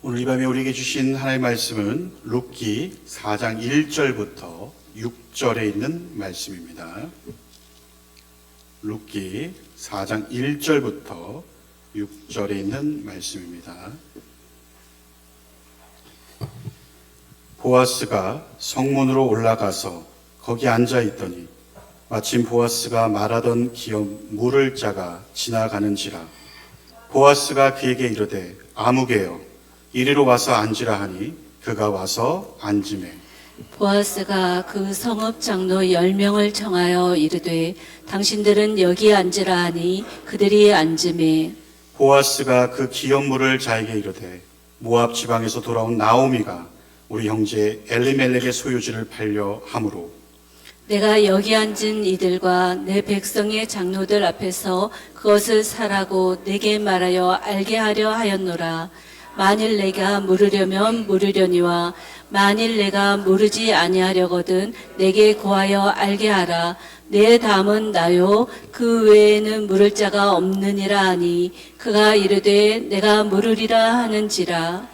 오늘 이 밤에 우리에게 주신 하나님의 말씀은 룻기 4장 1절부터 6절에 있는 말씀입니다. 룻기 4장 1절부터 6절에 있는 말씀입니다. 보아스가 성문으로 올라가서 거기 앉아 있더니 마침 보아스가 말하던 기업 물을 짜가 지나가는지라. 보아스가 그에게 이르되 아무개여 이리로 와서 앉으라 하니 그가 와서 앉으매 보아스가 그 성읍 장로 10명을 청하여 이르되 당신들은 여기 앉으라 하니 그들이 앉으매 보아스가 그 기업 물을 자에게 이르되 모압 지방에서 돌아온 나오미가 우리 형제 엘리멜렉의 소유지를 팔려 함으로 내가 여기 앉은 이들과 내 백성의 장로들 앞에서 그것을 사라고 내게 말하여 알게 하려 하였노라. 만일 내가 물으려면 물으려니와 만일 내가 물으지 아니하려거든 내게 고하여 알게 하라. 내 담은 나요 그 외에는 물을 자가 없느니라 하니 그가 이르되 내가 물으리라 하는지라.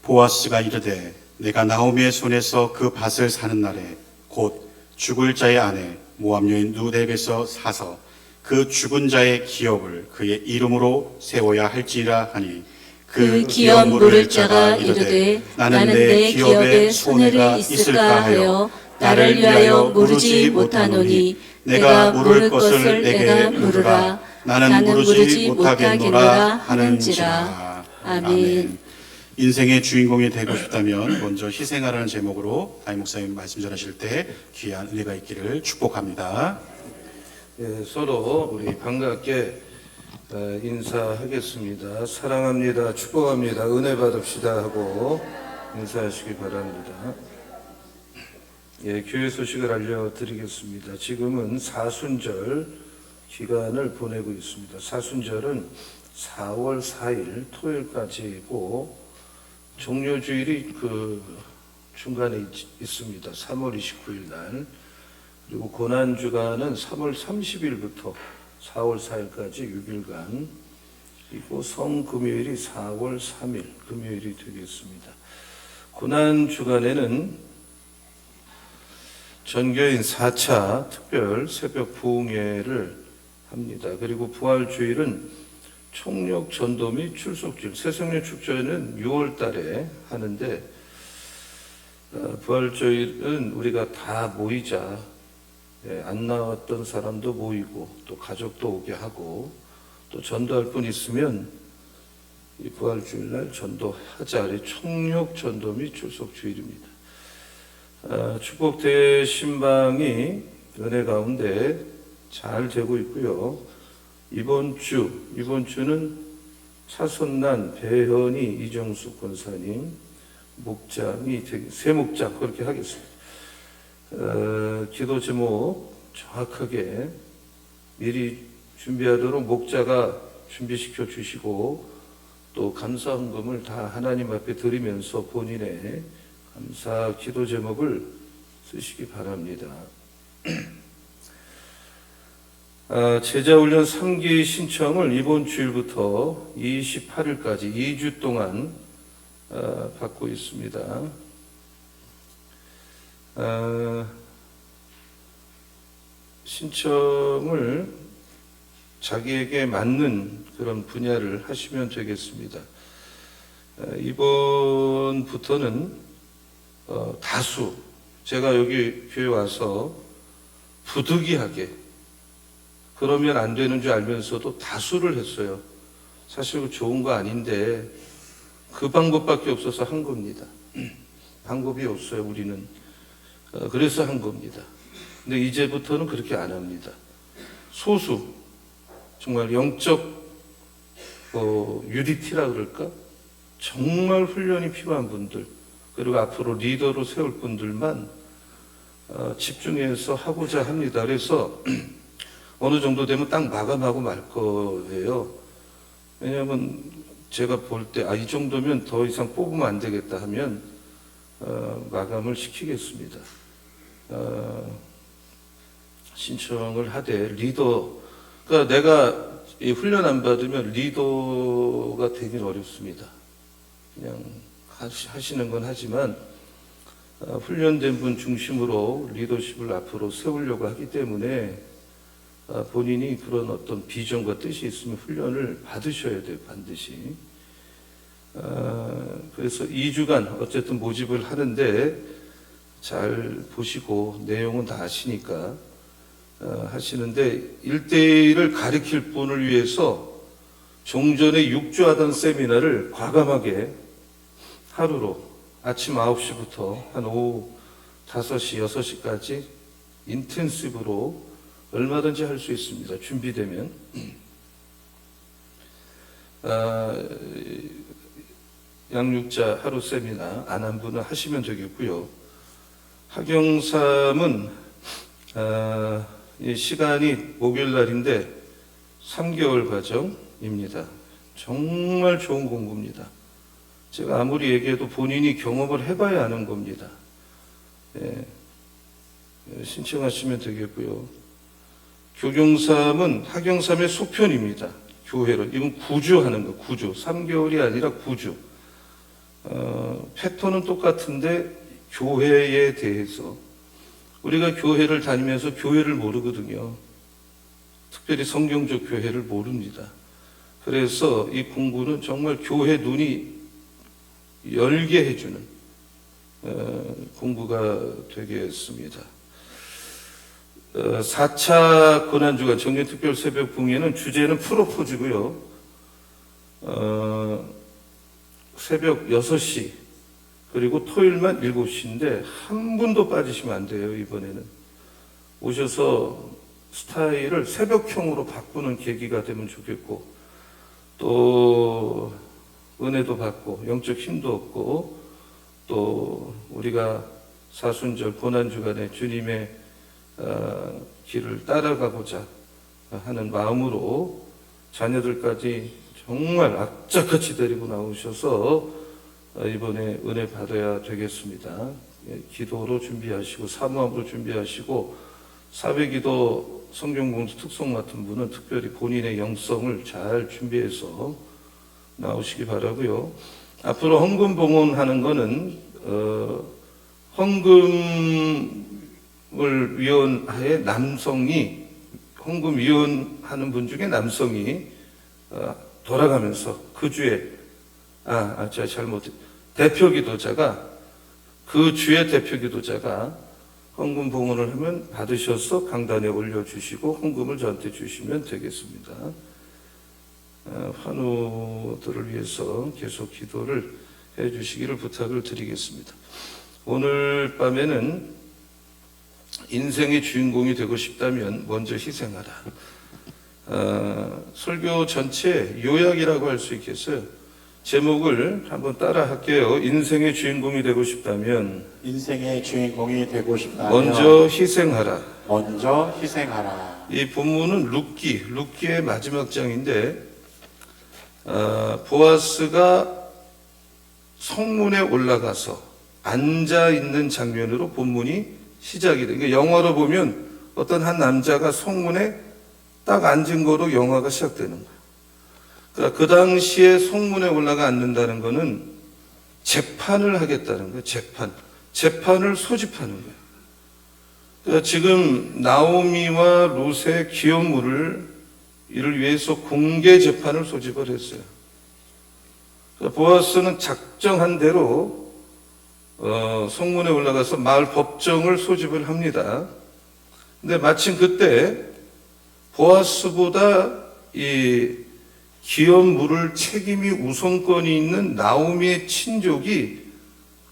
보아스가 이르되 내가 나오미의 손에서 그 밭을 사는 날에 곧 죽을 자의 아내 모압 여인 누덱에서 사서 그 죽은 자의 기업을 그의 이름으로 세워야 할지라 하니 그 기업 물을 자가 이르되 나는 내 기업에 손해가 있을까 하여 나를 위하여 물으지 못하노니 내가 물을 것을 내가 물으라. 나는 물으지 못하겠노라 하는지라. 아멘. 인생의 주인공이 되고 싶다면 먼저 희생하라는 제목으로 담임 목사님 말씀 전하실 때 귀한 은혜가 있기를 축복합니다. 예, 서로 우리 반갑게 인사하겠습니다. 사랑합니다. 축복합니다. 은혜 받읍시다 하고 인사하시기 바랍니다. 예, 교회 소식을 알려드리겠습니다. 지금은 사순절 기간을 보내고 있습니다. 사순절은 4월 4일 토요일까지고 종료주일이 그 중간에 있습니다. 3월 29일 날. 그리고 고난주간은 3월 30일부터 4월 4일까지 6일간. 그리고 성금요일이 4월 3일 금요일이 되겠습니다. 고난주간에는 전교인 4차 특별 새벽 부흥회를 합니다. 그리고 부활주일은 총력 전도 및 출석주일, 새성령 축제는 6월 달에 하는데 부활주일은 우리가 다 모이자, 안 나왔던 사람도 모이고 또 가족도 오게 하고 또 전도할 분 있으면 이 부활주일날 전도하자. 총력 전도 및 출석주일입니다. 축복대 신방이 은혜 가운데 잘 되고 있고요. 이번 주는 차선난, 배현희, 이정숙 권사님 목장이 새 목장 그렇게 하겠습니다. 기도 제목 정확하게 미리 준비하도록 목자가 준비시켜 주시고 또 감사 헌금을 다 하나님 앞에 드리면서 본인의 감사 기도 제목을 쓰시기 바랍니다. 제자훈련 3기 신청을 이번 주일부터 28일까지 2주 동안 받고 있습니다. 신청을 자기에게 맞는 그런 분야를 하시면 되겠습니다. 이번부터는 다수, 제가 여기 교회 와서 부득이하게 그러면 안 되는 줄 알면서도 다수를 했어요. 사실 좋은 거 아닌데 그 방법밖에 없어서 한 겁니다. 방법이 없어요, 우리는. 그래서 한 겁니다. 근데 이제부터는 그렇게 안 합니다. 소수, 정말 영적 UDT라 그럴까? 정말 훈련이 필요한 분들, 그리고 앞으로 리더로 세울 분들만 집중해서 하고자 합니다. 그래서 어느 정도 되면 딱 마감하고 말 거예요. 왜냐하면 제가 볼 때 이 정도면 더 이상 뽑으면 안 되겠다 하면 마감을 시키겠습니다. 신청을 하되 그러니까 내가 이 훈련 안 받으면 리더가 되긴 어렵습니다. 그냥 하시는 건 하지만 훈련된 분 중심으로 리더십을 앞으로 세우려고 하기 때문에 본인이 그런 어떤 비전과 뜻이 있으면 훈련을 받으셔야 돼요, 반드시. 그래서 2주간 어쨌든 모집을 하는데 잘 보시고 내용은 다 아시니까 하시는데 1대1을 가르칠 분을 위해서 종전에 6주 하던 세미나를 과감하게 하루로 아침 9시부터 한 오후 5시, 6시까지 인텐시브로 얼마든지 할 수 있습니다. 준비되면. 양육자 하루 세미나 안 한 분은 하시면 되겠고요. 학영삼은 이 시간이 목요일 날인데 3개월 과정입니다. 정말 좋은 공부입니다. 제가 아무리 얘기해도 본인이 경험을 해봐야 아는 겁니다. 신청하시면 되겠고요. 교경삼은 학영삼의 소편입니다. 교회로. 이건 구주하는 거, 구주. 3개월이 아니라 구주. 패턴은 똑같은데 교회에 대해서 우리가 교회를 다니면서 교회를 모르거든요. 특별히 성경적 교회를 모릅니다. 그래서 이 공부는 정말 교회 눈이 열게 해주는 공부가 되겠습니다. 4차 고난주간 정년특별 새벽 붕예는 주제는 프로포즈고요. 새벽 6시 그리고 토요일만 7시인데 한 분도 빠지시면 안 돼요. 이번에는 오셔서 스타일을 새벽형으로 바꾸는 계기가 되면 좋겠고 또 은혜도 받고 영적 힘도 얻고 또 우리가 사순절 고난주간에 주님의 길을 따라가고자 하는 마음으로 자녀들까지 정말 악착같이 데리고 나오셔서 이번에 은혜 받아야 되겠습니다. 기도로 준비하시고 사모함으로 준비하시고 사회기도 성경공부 특송 맡은 분은 특별히 본인의 영성을 잘 준비해서 나오시기 바라고요. 앞으로 헌금 봉헌하는 거는 헌금을 위원하에 남성이 헌금 위원하는 분 중에 남성이 돌아가면서 그 주에 제가 잘못했 대표 기도자가 그 주의 대표 기도자가 헌금 봉헌을 하면 받으셔서 강단에 올려주시고 헌금을 저한테 주시면 되겠습니다. 환우들을 위해서 계속 기도를 해주시기를 부탁을 드리겠습니다. 오늘 밤에는 인생의 주인공이 되고 싶다면 먼저 희생하라. 설교 전체 요약이라고 할 수 있겠어요. 제목을 한번 따라 할게요. 인생의 주인공이 되고 싶다면 인생의 주인공이 되고 싶다면 먼저 희생하라. 먼저 희생하라. 이 본문은 룻기의 마지막 장인데 보아스가 성문에 올라가서 앉아 있는 장면으로 본문이 시작이 돼요. 그러니까 영화로 보면 어떤 한 남자가 성문에 딱 앉은 거로 영화가 시작되는 거예요. 그러니까 그 당시에 성문에 올라가 앉는다는 거는 재판을 하겠다는 거예요. 재판을 소집하는 거예요. 그러니까 지금 나오미와 룻의 기업물을 이를 위해서 공개 재판을 소집을 했어요. 그러니까 보아스는 작정한 대로 성문에 올라가서 마을 법정을 소집을 합니다. 근데 마침 그때 보아스보다 이 기업 물을 책임이 우선권이 있는 나오미의 친족이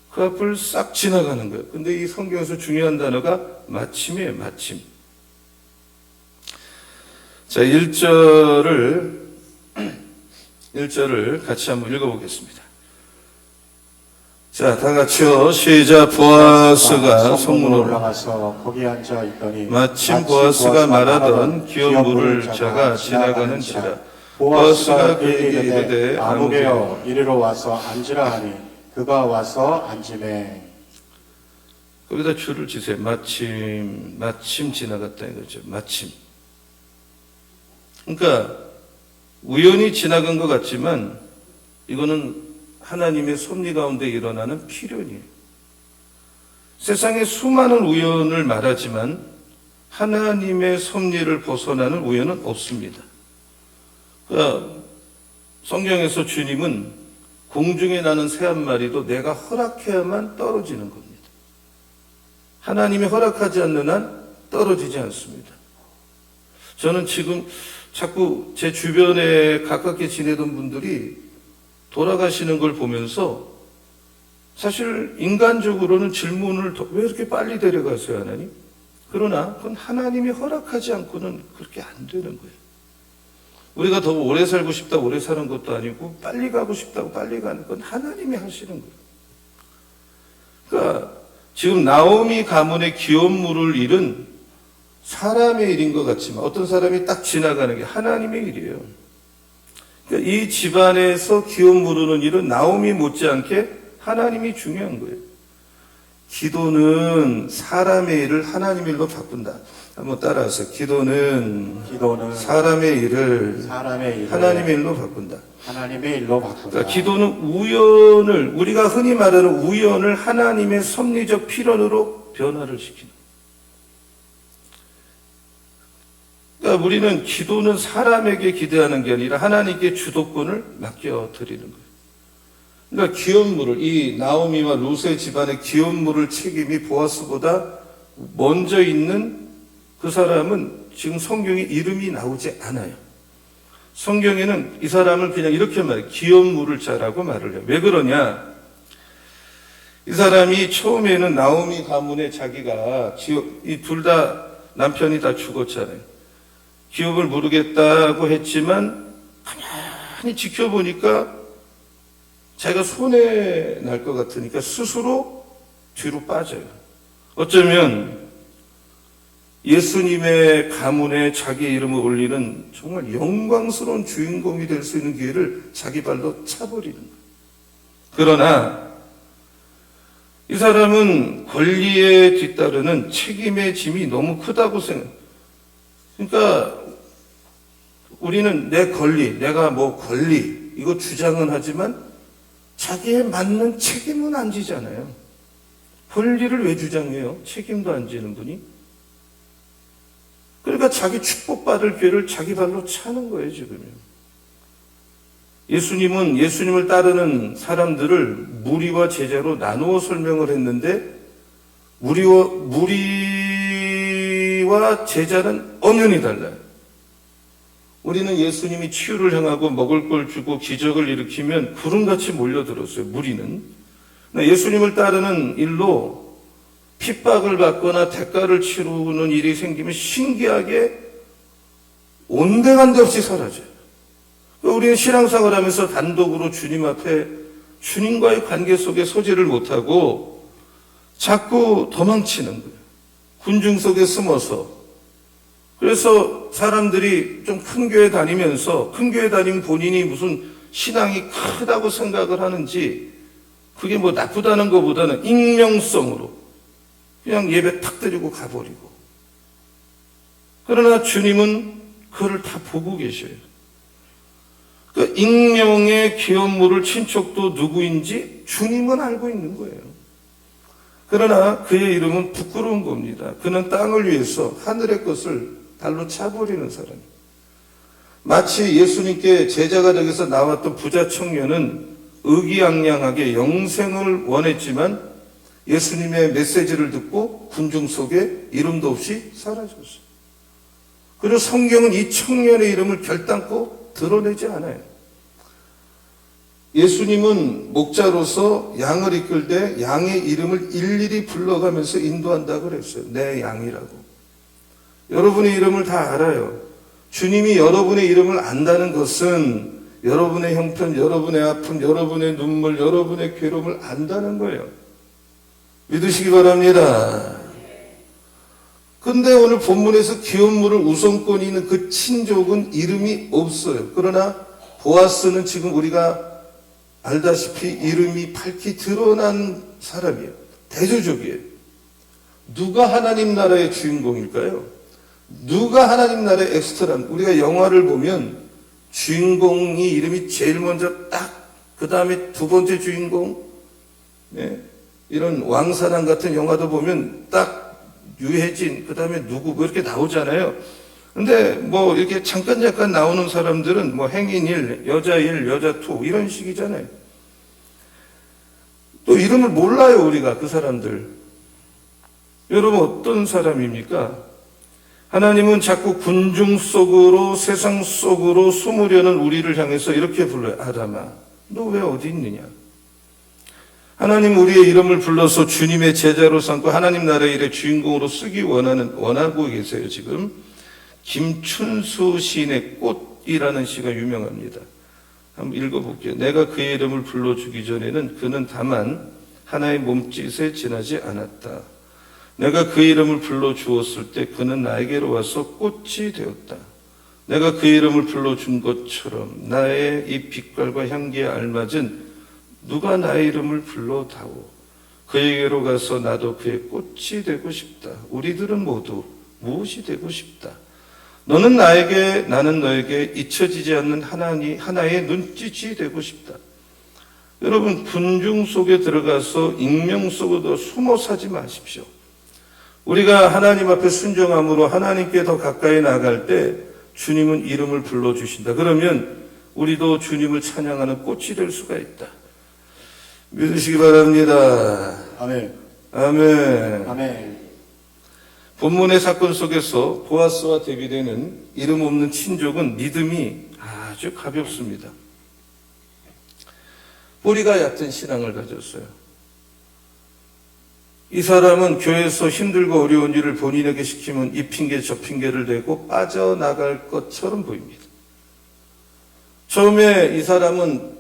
그 앞을 싹 지나가는 거예요. 근데 이 성경에서 중요한 단어가 마침이에요, 마침. 자, 1절을 같이 한번 읽어보겠습니다. 자, 다 같이요. 시작. 보아스가 성문으로 올라가서 거기 앉아 있더니 마침 보아스가 말하던 기업 물을 자가 지나가는지라. 보아스가 그에게 이르되 아무개여 이리로 와서 앉으라 하니 그가 와서 앉으매. 거기다 줄을 치세요. 마침 지나갔다 이거죠. 마침. 그러니까 우연히 지나간 것 같지만 이거는 하나님의 섭리 가운데 일어나는 필연이에요. 세상에 수많은 우연을 말하지만 하나님의 섭리를 벗어나는 우연은 없습니다. 그러니까 성경에서 주님은 공중에 나는 새 한 마리도 내가 허락해야만 떨어지는 겁니다. 하나님이 허락하지 않는 한 떨어지지 않습니다. 저는 지금 자꾸 제 주변에 가깝게 지내던 분들이 돌아가시는 걸 보면서 사실 인간적으로는 질문을 왜 이렇게 빨리 데려가세요, 하나님? 그러나 그건 하나님이 허락하지 않고는 그렇게 안 되는 거예요. 우리가 더 오래 살고 싶다고 오래 사는 것도 아니고 빨리 가고 싶다고 빨리 가는 건 하나님이 하시는 거예요. 그러니까 지금 나오미 가문의 기업물을 잃은 사람의 일인 것 같지만 어떤 사람이 딱 지나가는 게 하나님의 일이에요. 그러니까 이 집안에서 기업 물르는 일은 나오미 못지않게 하나님이 중요한 거예요. 기도는 사람의 일을 하나님의 일로 바꾼다. 한번 따라하세요. 기도는 사람의 일을 하나님의 일로 바꾼다. 하나님의 일로 바꾼다. 그러니까 기도는 우연을, 우리가 흔히 말하는 우연을 하나님의 섭리적 필연으로 변화를 시키는. 그러니까 우리는 기도는 사람에게 기대하는 게 아니라 하나님께 주도권을 맡겨드리는 거예요. 그러니까 기업물을, 이 나오미와 룻의 집안의 기업물을 책임이 보아스보다 먼저 있는 그 사람은 지금 성경에 이름이 나오지 않아요. 성경에는 이 사람을 그냥 이렇게 말해요. 기업물을 자라고 말을 해요. 왜 그러냐? 이 사람이 처음에는 나오미 가문에 자기가 이 둘 다 남편이 다 죽었잖아요. 기업을 모르겠다고 했지만 가만히 지켜보니까 자기가 손해 날 것 같으니까 스스로 뒤로 빠져요. 어쩌면 예수님의 가문에 자기 이름을 올리는 정말 영광스러운 주인공이 될 수 있는 기회를 자기 발로 차버리는 거예요. 그러나 이 사람은 권리에 뒤따르는 책임의 짐이 너무 크다고 생각해요. 그러니까 우리는 내 권리, 내가 뭐 권리 이거 주장은 하지만 자기에 맞는 책임은 안 지잖아요. 권리를 왜 주장해요? 책임도 안 지는 분이. 그러니까 자기 축복받을 기회를 자기 발로 차는 거예요, 지금요. 예수님은 예수님을 따르는 사람들을 무리와 제자로 나누어 설명을 했는데 무리와 제자는 엄연히 달라요. 우리는 예수님이 치유를 행하고 먹을 걸 주고 기적을 일으키면 구름같이 몰려들었어요. 무리는. 예수님을 따르는 일로 핍박을 받거나 대가를 치르는 일이 생기면 신기하게 온데간데 없이 사라져요. 우리는 신앙생활 하면서 단독으로 주님 앞에 주님과의 관계 속에 소재를 못하고 자꾸 도망치는 거예요. 군중 속에 숨어서. 그래서 사람들이 좀 큰 교회 다니면서 큰 교회 다니면 본인이 무슨 신앙이 크다고 생각을 하는지 그게 뭐 나쁘다는 것보다는 익명성으로 그냥 예배 탁 드리고 가버리고. 그러나 주님은 그를 다 보고 계셔요. 그 익명의 기업물을 친척도 누구인지 주님은 알고 있는 거예요. 그러나 그의 이름은 부끄러운 겁니다. 그는 땅을 위해서 하늘의 것을 발로 차버리는 사람이에요. 마치 예수님께 제자가 되어서 나왔던 부자 청년은 의기양양하게 영생을 원했지만 예수님의 메시지를 듣고 군중 속에 이름도 없이 사라졌어요. 그리고 성경은 이 청년의 이름을 결단코 드러내지 않아요. 예수님은 목자로서 양을 이끌 때 양의 이름을 일일이 불러가면서 인도한다고 그랬어요. 내 양이라고. 여러분의 이름을 다 알아요. 주님이 여러분의 이름을 안다는 것은 여러분의 형편, 여러분의 아픔, 여러분의 눈물, 여러분의 괴로움을 안다는 거예요. 믿으시기 바랍니다. 근데 오늘 본문에서 기업물을 우선권이 있는 그 친족은 이름이 없어요. 그러나 보아스는 지금 우리가 알다시피 이름이 밝히 드러난 사람이에요. 대조족이에요. 누가 하나님 나라의 주인공일까요? 누가 하나님 나라의 엑스트라? 우리가 영화를 보면 주인공이 이름이 제일 먼저 딱 그 다음에 두 번째 주인공, 예? 이런 왕사랑 같은 영화도 보면 딱 유해진, 그 다음에 누구, 뭐 이렇게 나오잖아요. 근데 뭐 이렇게 잠깐 나오는 사람들은 뭐 행인 1, 여자 1, 여자 2, 이런 식이잖아요. 또 이름을 몰라요, 우리가 그 사람들. 여러분, 어떤 사람입니까? 하나님은 자꾸 군중 속으로, 세상 속으로 숨으려는 우리를 향해서 이렇게 불러요. 아담아, 너 왜 어디 있느냐? 하나님 우리의 이름을 불러서 주님의 제자로 삼고 하나님 나라의 일의 주인공으로 쓰기 원하고 계세요, 지금. 김춘수 시인의 꽃이라는 시가 유명합니다. 한번 읽어볼게요. 내가 그의 이름을 불러주기 전에는 그는 다만 하나의 몸짓에 지나지 않았다. 내가 그의 이름을 불러주었을 때 그는 나에게로 와서 꽃이 되었다. 내가 그의 이름을 불러준 것처럼 나의 이 빛깔과 향기에 알맞은 누가 나의 이름을 불러다오. 그에게로 가서 나도 그의 꽃이 되고 싶다. 우리들은 모두 무엇이 되고 싶다. 너는 나에게, 나는 너에게 잊혀지지 않는 하나의 눈짓이 되고 싶다. 여러분, 군중 속에 들어가서 익명 속으로 숨어 사지 마십시오. 우리가 하나님 앞에 순종함으로 하나님께 더 가까이 나갈 때 주님은 이름을 불러주신다. 그러면 우리도 주님을 찬양하는 꽃이 될 수가 있다. 믿으시기 바랍니다. 아멘. 아멘. 아멘. 본문의 사건 속에서 보아스와 대비되는 이름 없는 친족은 믿음이 아주 가볍습니다. 뿌리가 얕은 신앙을 가졌어요. 이 사람은 교회에서 힘들고 어려운 일을 본인에게 시키면 이 핑계 저 핑계를 대고 빠져나갈 것처럼 보입니다. 처음에 이 사람은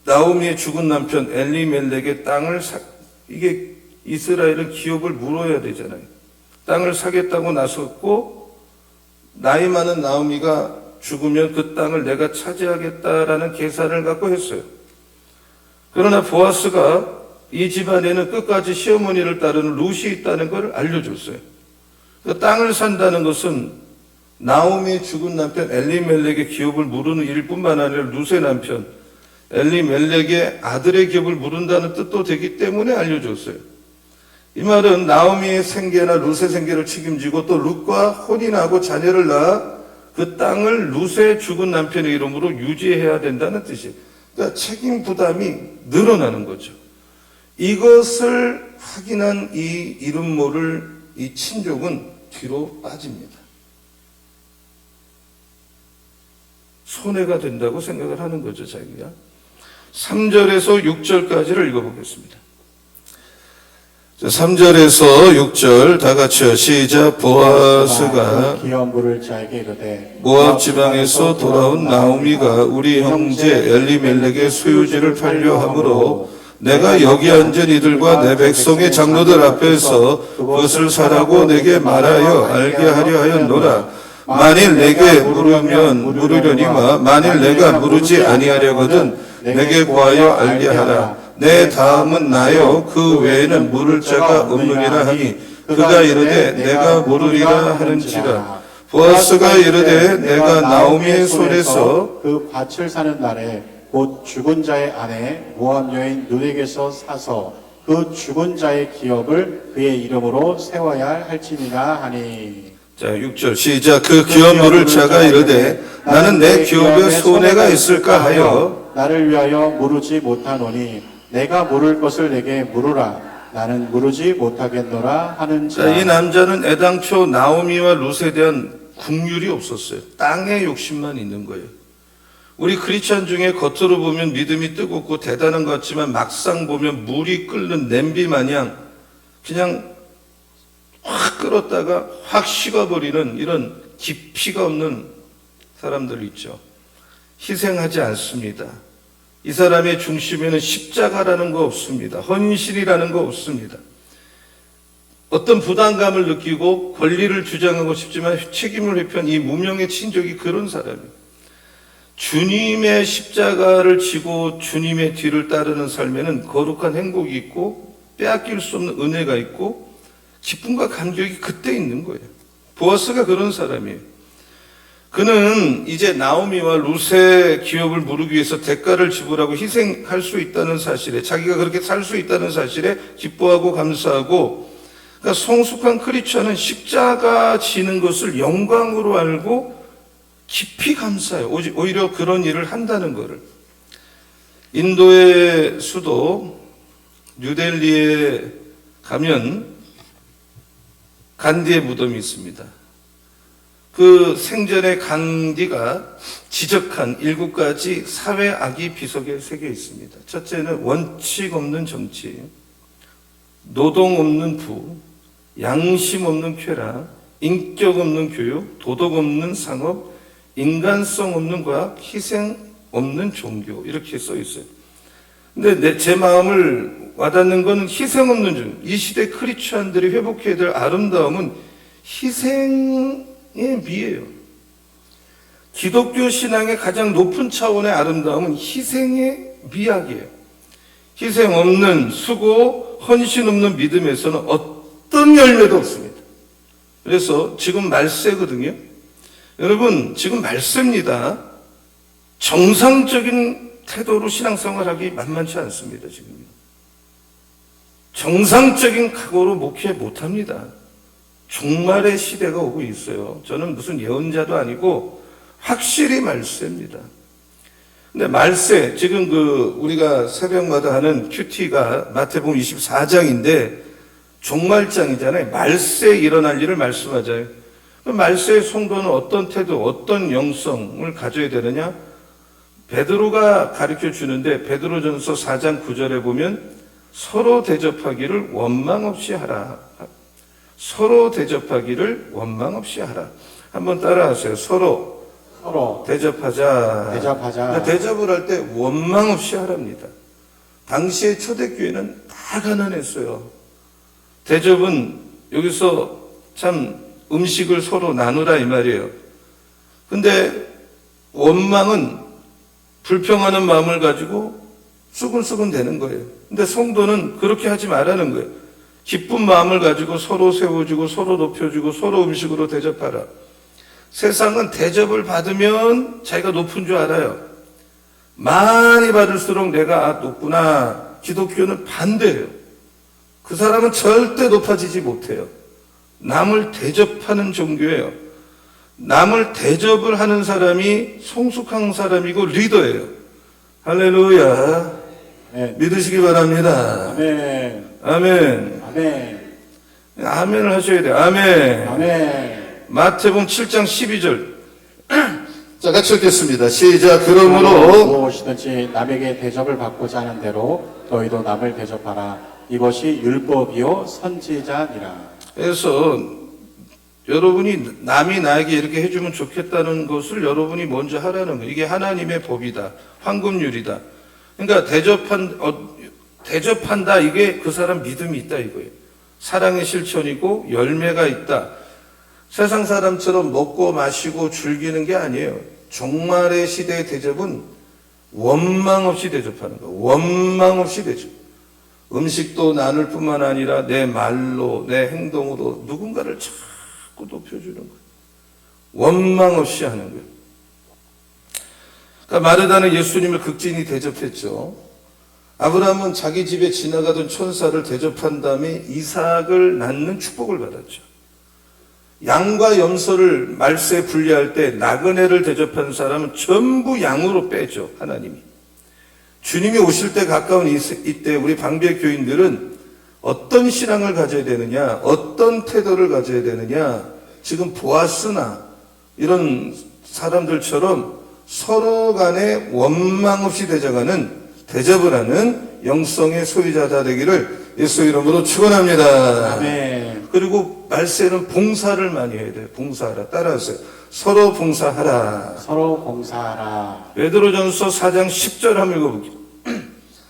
나오미의 죽은 남편 엘리멜렉의 땅을 이게 이스라엘은 기업을 물어야 되잖아요. 땅을 사겠다고 나섰고 나이 많은 나오미가 죽으면 그 땅을 내가 차지하겠다라는 계산을 갖고 했어요. 그러나 보아스가 이 집안에는 끝까지 시어머니를 따르는 룻이 있다는 걸 알려줬어요. 그 땅을 산다는 것은 나오미의 죽은 남편 엘리멜렉의 기업을 물으는 일뿐만 아니라 룻의 남편 엘리멜렉의 아들의 기업을 물은다는 뜻도 되기 때문에 알려줬어요. 이 말은 나오미의 생계나 룻의 생계를 책임지고 또 룻과 혼인하고 자녀를 낳아 그 땅을 룻의 죽은 남편의 이름으로 유지해야 된다는 뜻이에요. 그러니까 책임 부담이 늘어나는 거죠. 이것을 확인한 이 이름 모를 이 친족은 뒤로 빠집니다. 손해가 된다고 생각을 하는 거죠, 자기가. 3절에서 6절까지를 읽어보겠습니다. 3절에서 6절 다 같이요. 시작. 보아스가 귀한 물을 자에게 이르되 모압 지방에서 돌아온 나오미가 우리 형제 엘리멜렉의 소유지를 팔려 함으로 내가 여기 앉은 이들과 내 백성의 장로들 앞에서 그것을 사라고 내게 말하여 알게 하려 하였노라. 만일 내게 물으려니와 만일 내가 물으지 아니하려거든 내게 구하여 알게 하라. 내 다음은 나요 그 외에는 물을 자가 없느니라 하니 그가 이르되 내가 물으리라 하는지라. 보아스가 이르되 내가 나오미의 손에서 그 밭을 사는 날에 곧 죽은 자의 아내 모압 여인 룻에게서 사서 그 죽은 자의 기업을 그의 이름으로 세워야 할지니라 하니. 자, 6절 시작. 그 기업 물을 자가 이르되 나는 내 기업에 손해가 있을까 하여 나를 위하여 물으지 못하노니 내가 물을 것을 내게 물으라. 나는 물으지 못하겠노라 하는지라. 자, 이 남자는 애당초 나오미와 룻에 대한 국률이 없었어요. 땅의 욕심만 있는 거예요. 우리 크리스찬 중에 겉으로 보면 믿음이 뜨겁고 대단한 것 같지만 막상 보면 물이 끓는 냄비 마냥 그냥 확 끓었다가 확 식어버리는 이런 깊이가 없는 사람들 있죠. 희생하지 않습니다. 이 사람의 중심에는 십자가라는 거 없습니다. 헌신이라는 거 없습니다. 어떤 부담감을 느끼고 권리를 주장하고 싶지만 책임을 회피한 이 무명의 친족이 그런 사람이에요. 주님의 십자가를 지고 주님의 뒤를 따르는 삶에는 거룩한 행복이 있고 빼앗길 수 없는 은혜가 있고 기쁨과 감격이 그때 있는 거예요. 보아스가 그런 사람이에요. 그는 이제 나오미와 룻의 기업을 무르기 위해서 대가를 지불하고 희생할 수 있다는 사실에, 자기가 그렇게 살 수 있다는 사실에 기뻐하고 감사하고, 그러니까 성숙한 크리스천은 십자가 지는 것을 영광으로 알고 깊이 감사해요. 오히려 그런 일을 한다는 것을. 인도의 수도 뉴델리에 가면 간디의 무덤이 있습니다. 그 생전에 간디가 지적한 7가지 사회 악이 비석에 새겨 있습니다. 첫째는 원칙 없는 정치, 노동 없는 부, 양심 없는 쾌락, 인격 없는 교육, 도덕 없는 상업, 인간성 없는 과학, 희생 없는 종교, 이렇게 써 있어요. 근데 제 마음을 와닿는 건 희생 없는 종교. 이 시대 크리스천들이 회복해야 될 아름다움은 희생의 미예요. 기독교 신앙의 가장 높은 차원의 아름다움은 희생의 미학이에요. 희생 없는 수고, 헌신 없는 믿음에서는 어떤 열매도 없습니다. 그래서 지금 말세거든요. 여러분, 지금 말세입니다. 정상적인 태도로 신앙생활하기 만만치 않습니다. 지금요. 정상적인 각오로 목회 못합니다. 종말의 시대가 오고 있어요. 저는 무슨 예언자도 아니고 확실히 말세입니다. 근데 말세, 지금 우리가 새벽마다 하는 큐티가 마태복음 24장인데 종말장이잖아요. 말세에 일어날 일을 말씀하잖아요. 말세의 성도는 어떤 태도, 어떤 영성을 가져야 되느냐? 베드로가 가르쳐 주는데 베드로전서 4장 9절에 보면 서로 대접하기를 원망 없이 하라. 서로 대접하기를 원망 없이 하라. 한번 따라하세요. 서로 대접하자. 그러니까 대접을 할 때 원망 없이 하랍니다. 당시의 초대교회는 다 가난했어요. 대접은 여기서 참 음식을 서로 나누라 이 말이에요. 근데 원망은 불평하는 마음을 가지고 쑥은쑥은 되는 거예요. 근데 성도는 그렇게 하지 말라는 거예요. 기쁜 마음을 가지고 서로 세워주고 서로 높여주고 서로 음식으로 대접하라. 세상은 대접을 받으면 자기가 높은 줄 알아요. 많이 받을수록 내가 높구나. 기독교는 반대예요. 그 사람은 절대 높아지지 못해요. 남을 대접하는 종교예요. 남을 대접을 하는 사람이 성숙한 사람이고 리더예요. 할렐루야. 네. 믿으시기 바랍니다. 아멘. 아멘. 아멘. 아멘을 하셔야 돼요. 아멘. 아멘. 마태복음 7장 12절. 자, 같이 읽겠습니다. 시작. 그러므로 무엇이든지 남에게 대접을 받고자 하는 대로 너희도 남을 대접하라. 이것이 율법이요 선지자니라. 그래서 여러분이 남이 나에게 이렇게 해주면 좋겠다는 것을 여러분이 먼저 하라는 거예요. 이게 하나님의 법이다. 황금률이다. 그러니까 대접한다. 이게 그 사람 믿음이 있다 이거예요. 사랑의 실천이고 열매가 있다. 세상 사람처럼 먹고 마시고 즐기는 게 아니에요. 종말의 시대의 대접은 원망 없이 대접하는 거예요. 원망 없이 대접. 음식도 나눌 뿐만 아니라 내 말로 내 행동으로 누군가를 자꾸 높여주는 거예요. 원망 없이 하는 거예요. 그러니까 마르다는 예수님을 극진히 대접했죠. 아브라함은 자기 집에 지나가던 천사를 대접한 다음에 이삭을 낳는 축복을 받았죠. 양과 염소를 말세에 분리할 때 나그네를 대접한 사람은 전부 양으로 빼죠. 하나님이. 주님이 오실 때 가까운 이때 우리 방배 교인들은 어떤 신앙을 가져야 되느냐, 어떤 태도를 가져야 되느냐, 지금 보아스나 이런 사람들처럼 서로 간에 원망 없이 대접을 하는 영성의 소유자가 되기를 예수 이름으로 축원합니다. 아멘. 그리고 말세는 봉사를 많이 해야 돼요. 봉사하라. 따라하세요. 서로 봉사하라. 서로 봉사하라. 베드로전서 4장 10절 한번 읽어볼게요.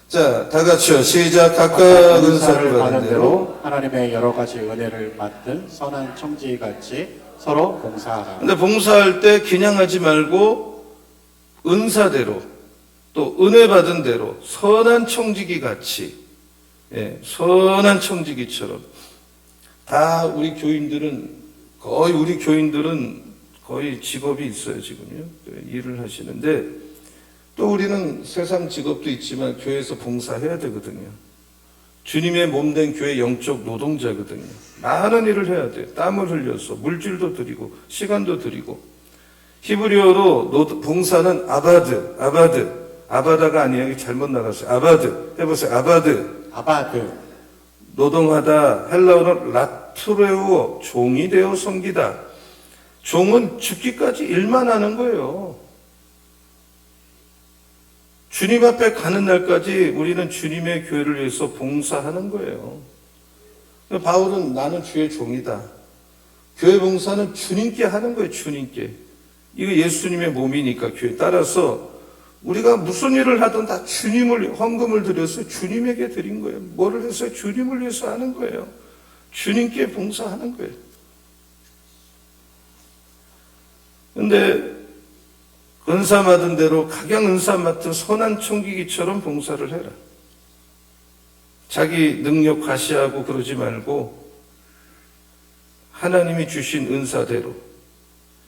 자, 다 같이요. 시작. 각각 은사를 받은 대로. 하나님의 여러 가지 은혜를 맡은 선한 청지기같이 서로 봉사하라. 근데 봉사할 때 그냥 하지 말고 은사대로 또 은혜 받은 대로 선한 청지기 같이, 선한 청지기처럼 다 우리 교인들은 거의 직업이 있어요, 지금요. 일을 하시는데, 또 우리는 세상 직업도 있지만 교회에서 봉사해야 되거든요. 주님의 몸된 교회 영적 노동자거든요. 많은 일을 해야 돼요. 땀을 흘려서 물질도 드리고 시간도 드리고. 히브리어로 봉사는 아바다가 아니에요. 잘못 나갔어요. 아바드 해보세요. 아바드, 노동하다. 헬라어는 라투레우어, 종이 되어 섬기다. 종은 죽기까지 일만 하는 거예요. 주님 앞에 가는 날까지 우리는 주님의 교회를 위해서 봉사하는 거예요. 바울은 나는 주의 종이다. 교회 봉사는 주님께 하는 거예요, 주님께. 이거 예수님의 몸이니까 교회. 따라서 우리가 무슨 일을 하든 다 주님을, 헌금을 드려서 주님에게 드린 거예요. 뭐를 해서 주님을 위해서 하는 거예요. 주님께 봉사하는 거예요. 근데 은사 받은 대로 각양 은사 맡은 선한 총기기처럼 봉사를 해라. 자기 능력 과시하고 그러지 말고 하나님이 주신 은사대로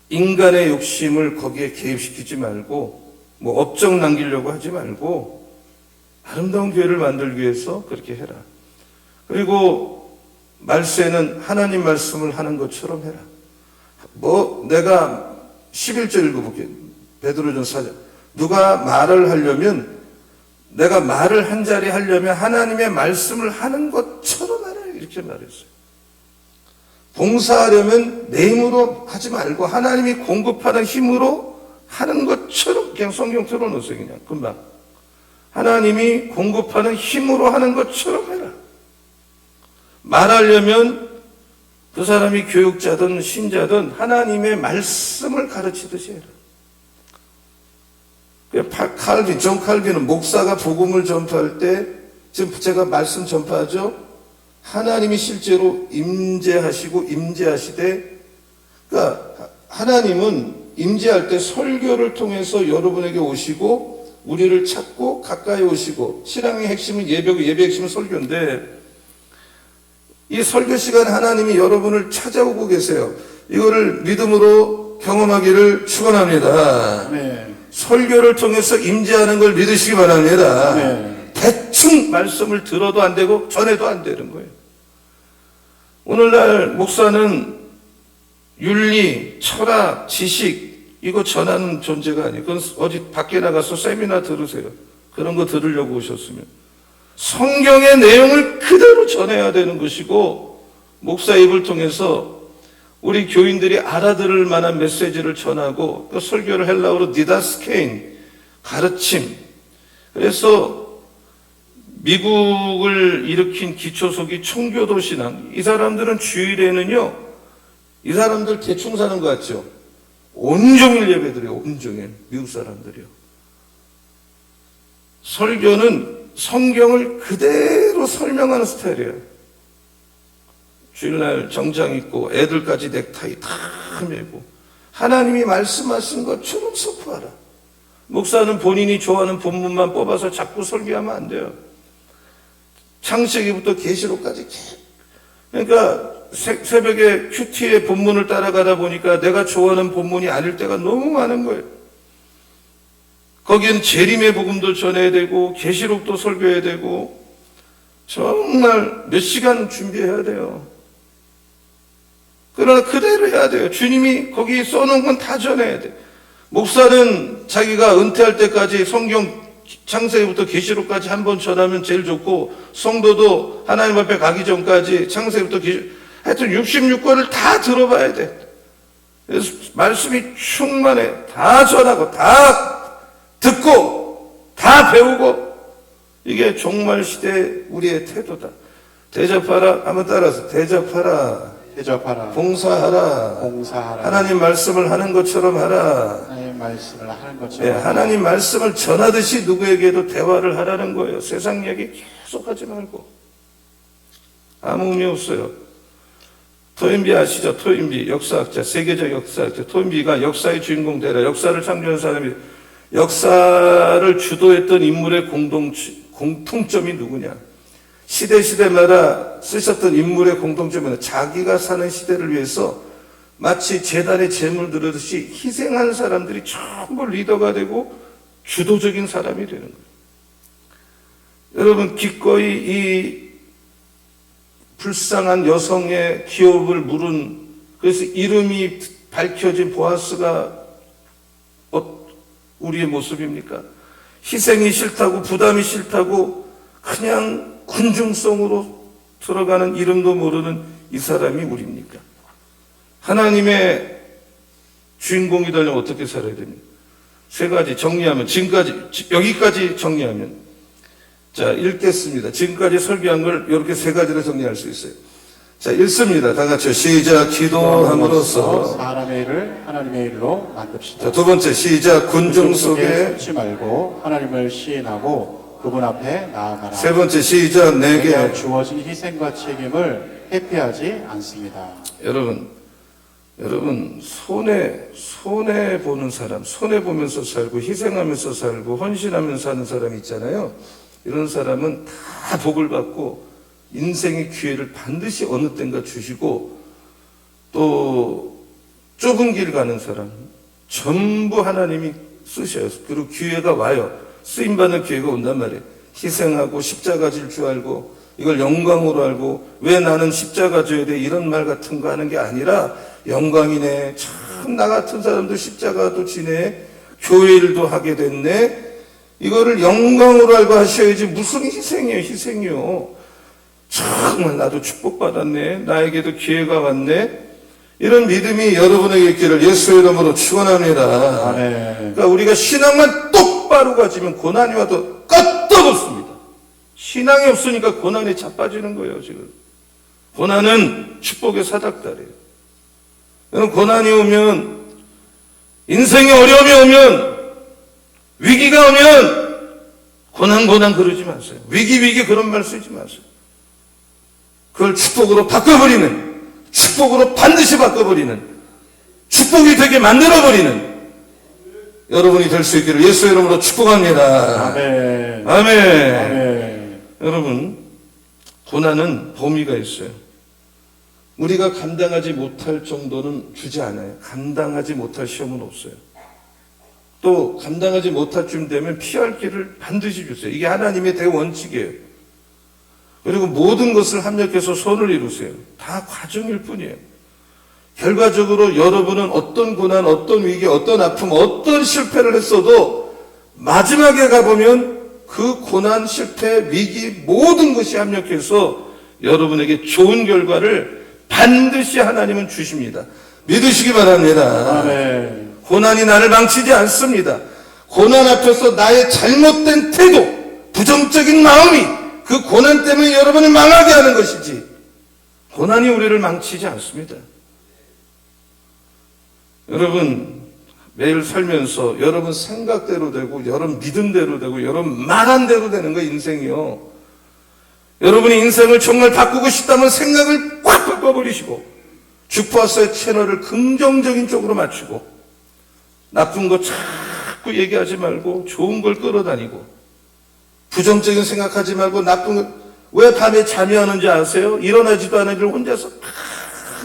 인간의 욕심을 거기에 개입시키지 말고 뭐 업적 남기려고 하지 말고 아름다운 교회를 만들기 위해서 그렇게 해라. 그리고 말세는 하나님 말씀을 하는 것처럼 해라. 뭐 내가 11절 읽어볼게요. 베드로전서 4장. 누가 말을 하려면 내가 말을 한 자리 하려면 하나님의 말씀을 하는 것처럼 하라. 이렇게 말했어요. 봉사하려면 내 힘으로 하지 말고 하나님이 공급하는 힘으로 하는 것처럼. 그냥 성경 틀어놓으세요. 그냥 금방. 하나님이 공급하는 힘으로 하는 것처럼 해라. 말하려면 그 사람이 교육자든 신자든 하나님의 말씀을 가르치듯이 해라. 존 칼빈은 목사가 복음을 전파할 때, 지금 제가 말씀 전파하죠? 하나님이 실제로 임재하시되, 그러니까 하나님은 임재할 때 설교를 통해서 여러분에게 오시고, 우리를 찾고, 가까이 오시고, 신앙의 핵심은 예배고, 예배의 핵심은 설교인데, 이 설교 시간에 하나님이 여러분을 찾아오고 계세요. 이거를 믿음으로 경험하기를 축원합니다. 네. 설교를 통해서 임재하는 걸 믿으시기 바랍니다. 네. 대충 말씀을 들어도 안 되고 전해도 안 되는 거예요. 오늘날 목사는 윤리, 철학, 지식 이거 전하는 존재가 아니에요. 그건 어디 밖에 나가서 세미나 들으세요. 그런 거 들으려고 오셨으면 성경의 내용을 그대로 전해야 되는 것이고, 목사 입을 통해서 우리 교인들이 알아들을 만한 메시지를 전하고, 그 설교를 헬라어로 디다스케인, 가르침. 그래서 미국을 일으킨 기초속이 청교도 신앙. 이 사람들은 주일에는요, 이 사람들 대충 사는 것 같죠? 온종일 예배드려요, 온종일. 미국 사람들이요. 설교는 성경을 그대로 설명하는 스타일이에요. 주일날 정장 입고 애들까지 넥타이 다 메고 하나님이 말씀하신 것처럼 선포하라. 목사는 본인이 좋아하는 본문만 뽑아서 자꾸 설교하면 안 돼요. 창세기부터 계시록까지. 그러니까 새벽에 큐티의 본문을 따라가다 보니까 내가 좋아하는 본문이 아닐 때가 너무 많은 거예요. 거기는 재림의 복음도 전해야 되고 계시록도 설교해야 되고 정말 몇 시간 준비해야 돼요. 그러나 그대로 해야 돼요. 주님이 거기 써놓은 건 다 전해야 돼. 목사는 자기가 은퇴할 때까지 성경 창세기부터 계시록까지 한 번 전하면 제일 좋고, 성도도 하나님 앞에 가기 전까지 창세기부터 하여튼 66권을 다 들어봐야 돼. 그래서 말씀이 충만해. 다 전하고 다 듣고 다 배우고. 이게 종말 시대 우리의 태도다. 대접하라. 한번 따라서 대접하라. 봉사하라. 하나님 말씀을 하는 것처럼 하라. 하나님 말씀을 하는 것처럼. 네, 하나님 말씀을 전하듯이 누구에게도 대화를 하라는 거예요. 세상 얘기 계속 하지 말고. 아무 의미 없어요. 토인비 아시죠? 토인비 역사학자, 세계적 역사학자. 토인비가 역사의 주인공 되라. 역사를 창조한 사람이, 역사를 주도했던 인물의 공통점이 누구냐? 시대마다 쓰셨던 인물의 공통점은 자기가 사는 시대를 위해서 마치 재단에 재물 들듯이 희생한 사람들이 전부 리더가 되고 주도적인 사람이 되는 거예요. 여러분, 기꺼이 이 불쌍한 여성의 기업을 물은, 그래서 이름이 밝혀진 보아스가 우리의 모습입니까? 희생이 싫다고, 부담이 싫다고 그냥 군중성으로 들어가는 이름도 모르는 이 사람이 우리입니까? 하나님의 주인공이 되려면 어떻게 살아야 됩니까? 세 가지 정리하면, 지금까지, 여기까지 정리하면, 자, 읽겠습니다. 지금까지 설교한 걸 이렇게 세 가지로 정리할 수 있어요. 자, 읽습니다. 다 같이요. 시작. 기도함으로써. 사람의 일을 하나님의 일로 만듭시다. 자, 두 번째. 시작. 군중 속에. 숨지 말고 하나님을 시인하고 그분 앞에 나아가라. 세 번째. 시작. 내게. 주어진 희생과 책임을 회피하지 않습니다. 여러분, 손해보는 사람, 손해보면서 살고, 희생하면서 살고, 헌신하면서 사는 사람이 있잖아요. 이런 사람은 다 복을 받고, 인생의 기회를 반드시 어느 땐가 주시고, 또, 좁은 길 가는 사람, 전부 하나님이 쓰셔요. 그리고 기회가 와요. 쓰임받는 기회가 온단 말이에요. 희생하고, 십자가 질 줄 알고, 이걸 영광으로 알고, 왜 나는 십자가 져야 돼? 이런 말 같은 거 하는 게 아니라, 영광이네. 참 나 같은 사람도 십자가도 지네. 교회 일도 하게 됐네. 이거를 영광으로 알고 하셔야지. 무슨 희생이에요, 희생이요. 정말 나도 축복받았네. 나에게도 기회가 왔네. 이런 믿음이 여러분에게 있기를 예수의 이름으로 축원합니다. 아멘. 그러니까 우리가 신앙만 똑바로 가지면 고난이 와도 끄떡없습니다. 신앙이 없으니까 고난에 자빠지는 거예요, 지금. 고난은 축복의 사닥다리예요. 여러분, 고난이 오면, 인생에 어려움이 오면, 위기가 오면, 고난 그러지 마세요. 위기 그런 말 쓰지 마세요. 그걸 축복으로 바꿔버리는, 축복으로 반드시 바꿔버리는, 축복이 되게 만들어버리는 여러분이 될 수 있기를 예수의 이름으로 축복합니다. 아멘. 아멘. 아멘. 여러분, 고난은 범위가 있어요. 우리가 감당하지 못할 정도는 주지 않아요. 감당하지 못할 시험은 없어요. 또 감당하지 못할 쯤 되면 피할 길을 반드시 주세요. 이게 하나님의 대원칙이에요. 그리고 모든 것을 합력해서 선을 이루세요. 다 과정일 뿐이에요. 결과적으로 여러분은 어떤 고난, 어떤 위기, 어떤 아픔, 어떤 실패를 했어도 마지막에 가보면 그 고난, 실패, 위기 모든 것이 합력해서 여러분에게 좋은 결과를 반드시 하나님은 주십니다. 믿으시기 바랍니다. 아멘. 고난이 나를 망치지 않습니다. 고난 앞에서 나의 잘못된 태도, 부정적인 마음이 그 고난 때문에 여러분을 망하게 하는 것이지, 고난이 우리를 망치지 않습니다. 여러분, 매일 살면서 여러분 생각대로 되고, 여러분 믿음대로 되고, 여러분 말한 대로 되는 거 인생이요. 여러분이 인생을 정말 바꾸고 싶다면 생각을 꽉 바꿔버리시고, 주파수의 채널을 긍정적인 쪽으로 맞추고, 나쁜 거 자꾸 얘기하지 말고 좋은 걸 끌어다니고, 부정적인 생각하지 말고 나쁜 거, 왜 밤에 잠이 안 오는지 아세요? 일어나지도 않은 일을 혼자서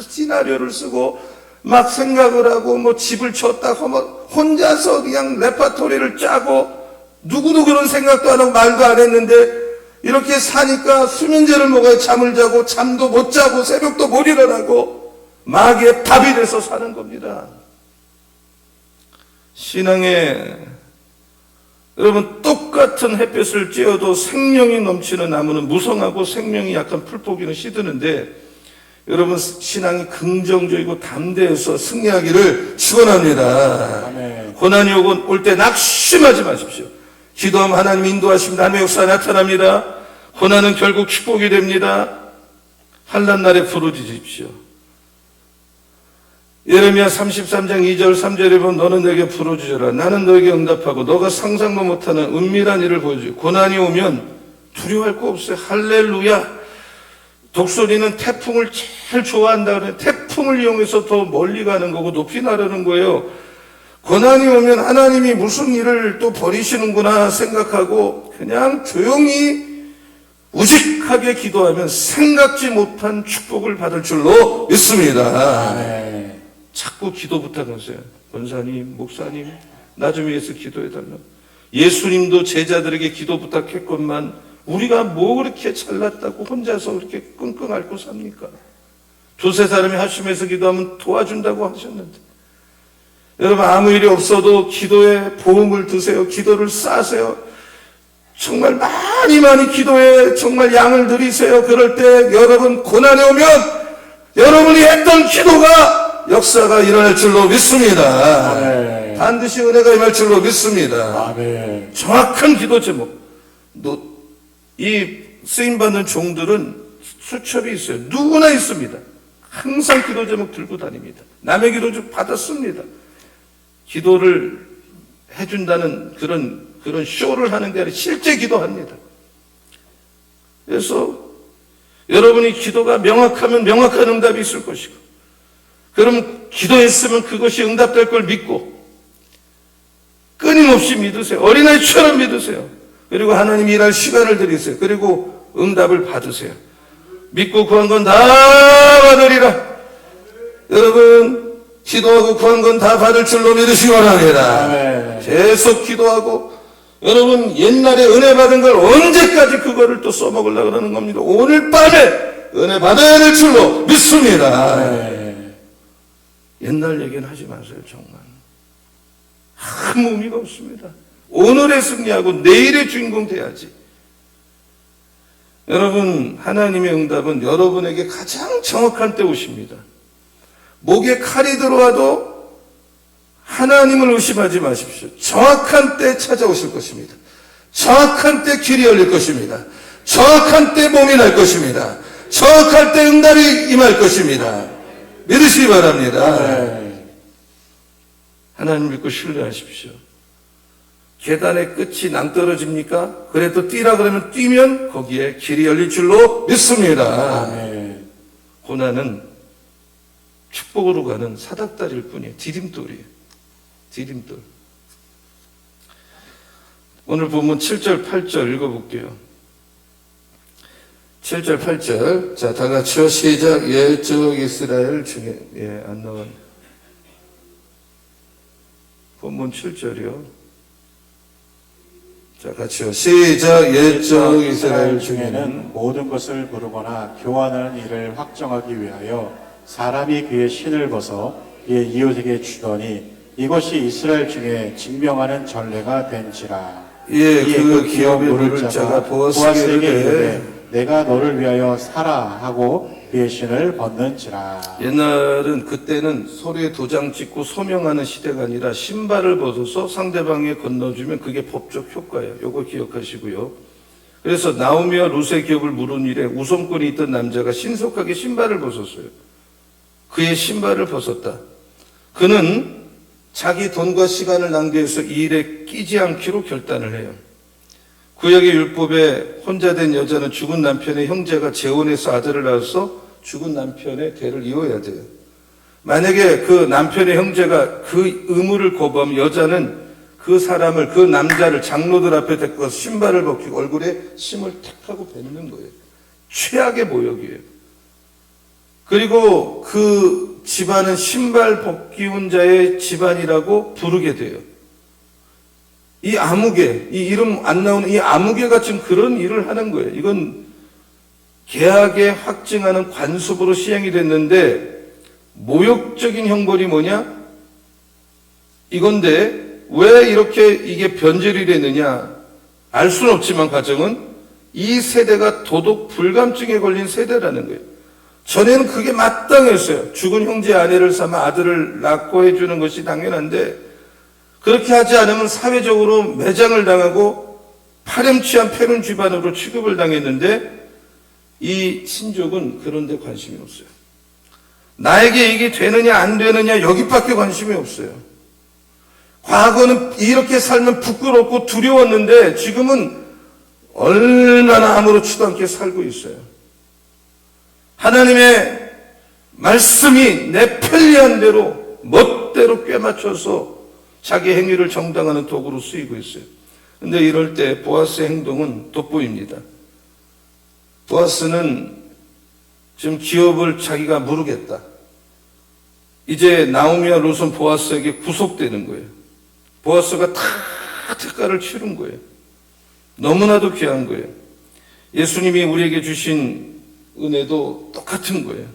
시나리오를 쓰고 막 생각을 하고 뭐 집을 쳤다 하면 혼자서 그냥 레파토리를 짜고, 누구도 그런 생각도 안 하고 말도 안 했는데 이렇게 사니까 수면제를 먹어야 잠을 자고, 잠도 못 자고 새벽도 못 일어나고 마귀의 밥이 돼서 사는 겁니다. 신앙에 여러분, 똑같은 햇볕을 쬐어도 생명이 넘치는 나무는 무성하고 생명이 약한 풀포기는 시드는데, 여러분 신앙이 긍정적이고 담대해서 승리하기를 축원합니다. 아멘. 고난이 올 때 낙심하지 마십시오. 기도하면 하나님 인도하시면 하나님의 역사 나타납니다. 고난은 결국 축복이 됩니다. 환난 날에 부르짖으십시오. 예레미야 33장 2절 3절에 보면 너는 내게 부르짖어라. 나는 너에게 응답하고 너가 상상도 못하는 은밀한 일을 보여주고, 고난이 오면 두려워할 거 없어요. 할렐루야. 독수리는 태풍을 제일 좋아한다 그래요. 태풍을 이용해서 더 멀리 가는 거고 높이 나르는 거예요. 고난이 오면 하나님이 무슨 일을 또 벌이시는구나 생각하고 그냥 조용히 우직하게 기도하면 생각지 못한 축복을 받을 줄로 믿습니다. 아멘. 자꾸 기도 부탁하세요. 권사님, 목사님, 나 좀 위해서 기도해달라고. 예수님도 제자들에게 기도 부탁했건만 우리가 뭐 그렇게 잘났다고 혼자서 그렇게 끙끙 앓고 삽니까? 두세 사람이 합심해서 기도하면 도와준다고 하셨는데, 여러분 아무 일이 없어도 기도에 보험을 드세요. 기도를 쌓으세요. 정말 많이 기도에 정말 양을 들이세요. 그럴 때 여러분 고난이 오면 여러분이 했던 기도가 역사가 일어날 줄로 믿습니다. 아멘. 반드시 은혜가 임할 줄로 믿습니다. 아멘. 정확한 기도 제목. 이 쓰임받는 종들은 수첩이 있어요. 누구나 있습니다. 항상 기도 제목 들고 다닙니다. 남의 기도 좀 받았습니다. 기도를 해준다는 그런 쇼를 하는 게 아니라 실제 기도합니다. 그래서 여러분이 기도가 명확하면 명확한 응답이 있을 것이고, 그럼 기도했으면 그것이 응답될 걸 믿고 끊임없이 믿으세요. 어린아이처럼 믿으세요. 그리고 하나님이 일할 시간을 드리세요. 그리고 응답을 받으세요. 믿고 구한 건 다 받으리라. 여러분 기도하고 구한 건 다 받을 줄로 믿으시기 바랍니다. 아멘. 계속 기도하고, 여러분 옛날에 은혜 받은 걸 언제까지 그거를 또 써먹으려고 그러는 겁니다. 오늘 밤에 은혜 받아야 될 줄로 믿습니다. 아멘. 옛날 얘기는 하지 마세요. 정말 아무 의미가 없습니다. 오늘의 승리하고 내일의 주인공 돼야지. 여러분 하나님의 응답은 여러분에게 가장 정확한 때 오십니다. 목에 칼이 들어와도 하나님을 의심하지 마십시오. 정확한 때 찾아오실 것입니다. 정확한 때 길이 열릴 것입니다. 정확한 때 몸이 날 것입니다. 정확할 때 응답이 임할 것입니다. 믿으시기 바랍니다. 아멘. 하나님 믿고 신뢰하십시오. 계단의 끝이 낭떠러집니까? 그래도 뛰라 그러면 뛰면 거기에 길이 열릴 줄로 믿습니다. 아멘. 고난은 축복으로 가는 사닥다리일 뿐이에요. 디딤돌이에요. 디딤돌. 오늘 본문 7절, 8절 읽어볼게요. 7절, 8절. 자, 다 같이요. 시작. 옛적 이스라엘 중에, 안 나온. 본문 7절이요. 자, 같이요. 시작. 옛적 이스라엘 중에는 모든 것을 부르거나 교환하는 일을 확정하기 위하여 사람이 그의 신을 벗어 그의 이웃에게 주더니 이것이 이스라엘 중에 증명하는 전례가 된지라. 예, 이에 그 기업 기업의 물을 자가 자가 보아스에게 보아스에게 이르되 이르되 내가 너를 위하여 사라 하고 그의 신을 벗는지라. 옛날은 그때는 서류에 도장 찍고 소명하는 시대가 아니라 신발을 벗어서 상대방에 건너주면 그게 법적 효과예요. 요거 기억하시고요. 그래서 나오미와 룻의 기업을 물은 일에 우선권이 있던 남자가 신속하게 신발을 벗었어요. 그의 신발을 벗었다. 그는 자기 돈과 시간을 낭비해서 이 일에 끼지 않기로 결단을 해요. 구약의 율법에 혼자 된 여자는 죽은 남편의 형제가 재혼해서 아들을 낳아서 죽은 남편의 대를 이어야 돼요. 만약에 그 남편의 형제가 그 의무를 거부하면 여자는 그 사람을, 그 남자를 장로들 앞에 데리고 가서 신발을 벗기고 얼굴에 침을 탁 하고 뱉는 거예요. 최악의 모욕이에요. 그리고 그 집안은 신발 벗기운 자의 집안이라고 부르게 돼요. 이 아무개, 이 이름 안 나오는 이 아무개가 지금 그런 일을 하는 거예요. 이건 계약에 확증하는 관습으로 시행이 됐는데 모욕적인 형벌이 뭐냐? 이건데 왜 이렇게 이게 변절이 됐느냐? 알 수는 없지만 가정은 이 세대가 도덕 불감증에 걸린 세대라는 거예요. 전에는 그게 마땅했어요. 죽은 형제 아내를 삼아 아들을 낳고 해주는 것이 당연한데 그렇게 하지 않으면 사회적으로 매장을 당하고 파렴치한 패륜 집안으로 취급을 당했는데 이 신족은 그런 데 관심이 없어요. 나에게 이게 되느냐 안 되느냐 여기밖에 관심이 없어요. 과거는 이렇게 살면 부끄럽고 두려웠는데 지금은 얼마나 아무렇지도 않게 살고 있어요. 하나님의 말씀이 내 편리한 대로 멋대로 꿰맞춰서 자기 행위를 정당화하는 도구로 쓰이고 있어요. 근데 이럴 때 보아스의 행동은 돋보입니다. 보아스는 지금 기업을 자기가 무르겠다. 이제 나오미와 롯은 보아스에게 구속되는 거예요. 보아스가 다 특가를 치른 거예요. 너무나도 귀한 거예요. 예수님이 우리에게 주신 은혜도 똑같은 거예요.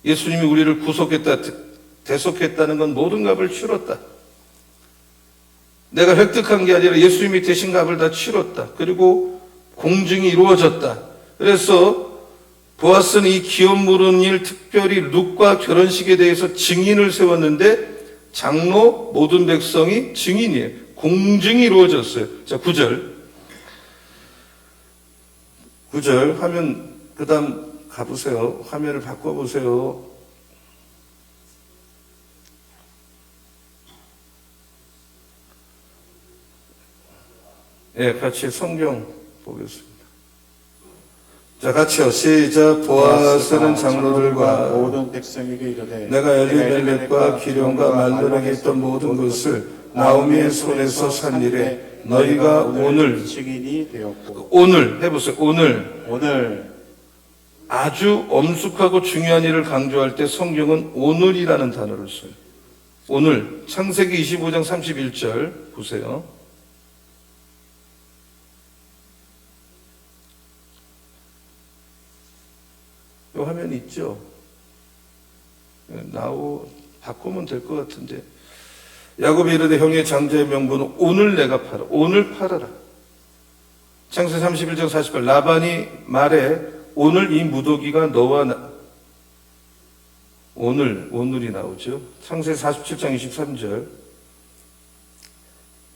예수님이 우리를 구속했다, 대속했다는 건 모든 값을 치렀다. 내가 획득한 게 아니라 예수님이 대신 값을 다 치렀다. 그리고 공증이 이루어졌다. 그래서 보아스는 이 기업 물은 일, 특별히 룻과 결혼식에 대해서 증인을 세웠는데 장로 모든 백성이 증인이에요. 공증이 이루어졌어요. 자, 9절. 9절 화면 그 다음 가보세요. 화면을 바꿔보세요. 예, 같이 성경 보겠습니다. 자, 같이요. 시작. 보아스는 장로들과 모든 백성에게 이르되 내가 엘리멜렉과 기룡과 말론에게 있던 모든 것을 나오미의 손에서 산 일에 너희가 오늘 증인이 되었고 오늘 해보세요. 오늘 아주 엄숙하고 중요한 일을 강조할 때 성경은 오늘이라는 단어를 써요. 오늘 창세기 25장 31절 보세요. 이 화면이 있죠? 바꾸면 될 것 같은데. 야곱이 이르되 형의 장자의 명분은 오늘 내가 팔아. 오늘 팔아라. 창세 31장 48 라반이 말해 오늘 이 무더기가 너와 오늘이 나오죠. 창세 47장 23절.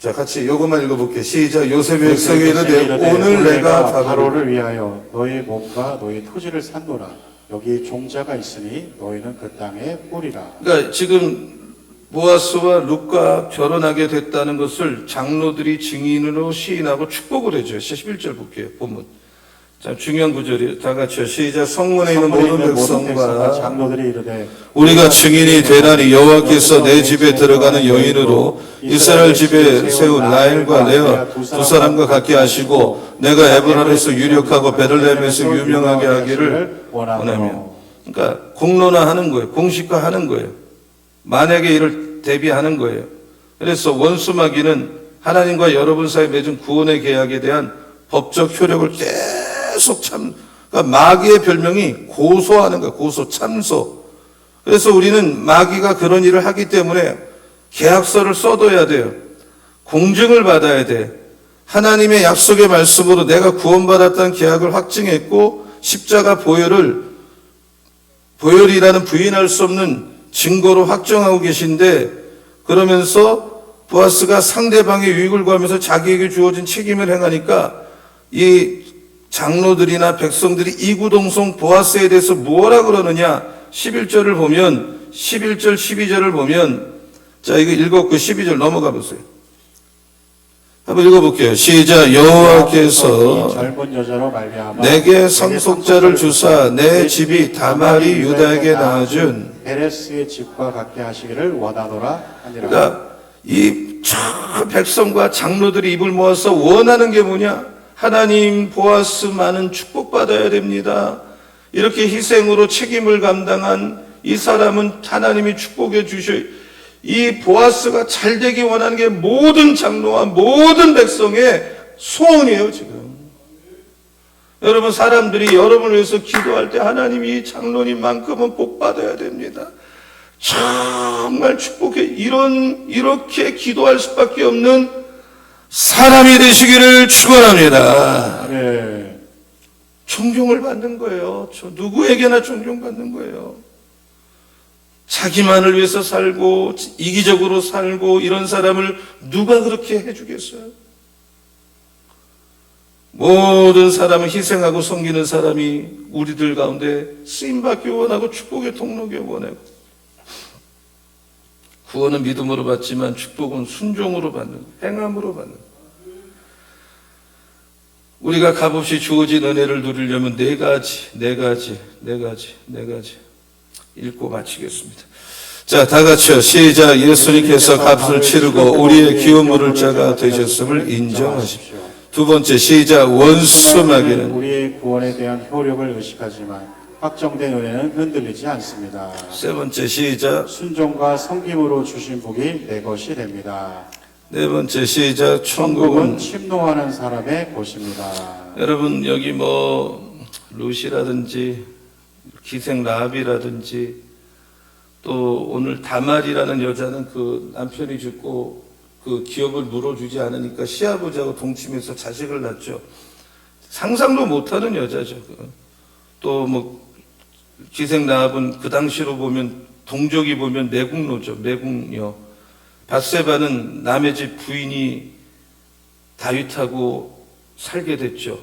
자, 같이 요것만 읽어볼게요. 시작. 요셉의 백성이 이르되 오늘 내가 바로를 위하여 너희 몸과 너희 토지를 샀노라. 여기 종자가 있으니 너희는 그 땅의 꿀이라. 그러니까 지금 보아스와 룻과 결혼하게 됐다는 것을 장로들이 증인으로 시인하고 축복을 해줘요. 11절 볼게요. 본문. 자, 중요한 구절이에요. 다 같이요. 시작. 성문에 있는 모든 백성과 장로들이 이르되 우리가 증인이 되나니 여호와께서 내 집에 들어가는 여인으로 이스라엘 집에 세운 라헬과 레아 두 사람과 같게 하시고 내가 에브라에서 유력하고 베들레헴에서 유명하게 하기를 원하며. 그러니까 공론화하는 거예요. 공식화하는 거예요. 만약에 이를 대비하는 거예요. 그래서 원수마귀는 하나님과 여러분 사이 맺은 구원의 계약에 대한 법적 효력을 계속 그러니까 마귀의 별명이 고소하는 거예요. 고소, 참소. 그래서 우리는 마귀가 그런 일을 하기 때문에 계약서를 써둬야 돼요. 공증을 받아야 돼. 하나님의 약속의 말씀으로 내가 구원받았다는 계약을 확증했고 십자가 보혈이라는 부인할 수 없는 증거로 확정하고 계신데 그러면서 보아스가 상대방의 유익을 구하면서 자기에게 주어진 책임을 행하니까 이 장로들이나 백성들이 이구동성 보아스에 대해서 뭐라 그러느냐 11절을 보면 11절 12절을 보면 자 이거 읽었고 12절 넘어가 보세요. 한번 읽어볼게요. 시작. 여호와께서 젊은 여자로 말미암아 내게 상속자를 주사 내 집이 다말이 유다에게 낳아준 베레스의 집과 같게 하시기를 원하노라 하니라. 그러니까 이 백성과 장로들이 입을 모아서 원하는 게 뭐냐? 하나님 보아스 많은 축복받아야 됩니다. 이렇게 희생으로 책임을 감당한 이 사람은 하나님이 축복해 주셔. 이 보아스가 잘 되기 원하는 게 모든 장로와 모든 백성의 소원이에요, 지금. 여러분, 사람들이 여러분을 위해서 기도할 때 하나님 이 장로님만큼은 복 받아야 됩니다. 정말 축복해. 이렇게 기도할 수밖에 없는 사람이 되시기를 축원합니다. 네. 존경을 받는 거예요. 누구에게나 존경받는 거예요. 자기만을 위해서 살고 이기적으로 살고 이런 사람을 누가 그렇게 해주겠어요? 모든 사람을 희생하고 섬기는 사람이 우리들 가운데 쓰임받기 원하고 축복의 통로기 원하고 구원은 믿음으로 받지만 축복은 순종으로 받는 행함으로 받는 우리가 값없이 주어진 은혜를 누리려면 네 가지 읽고 마치겠습니다. 자, 다 같이요. 시작. 예수님께서 값을 치르고 우리의 기업 물을 자가 되셨음을 인정하십시오. 두 번째, 시작. 원수 마귀는 우리의 구원에 대한 효력을 의식하지만 확정된 은혜는 흔들리지 않습니다. 세 번째 시작. 순종과 섬김으로 주신 복이 내 것이 됩니다. 네 번째 시작. 천국은 천국은 침노하는 사람의 곳입니다. 여러분 여기 뭐 루시라든지 기생 라합이라든지 또 오늘 다말이라는 여자는 그 남편이 죽고 그 기업을 물어주지 않으니까 시아버지하고 동침해서 자식을 낳죠. 상상도 못하는 여자죠. 또 뭐 기생 라합은 그 당시로 보면 동족이 보면 매국노죠. 매국녀. 밧세바는 남의 집 부인이 다윗하고 살게 됐죠.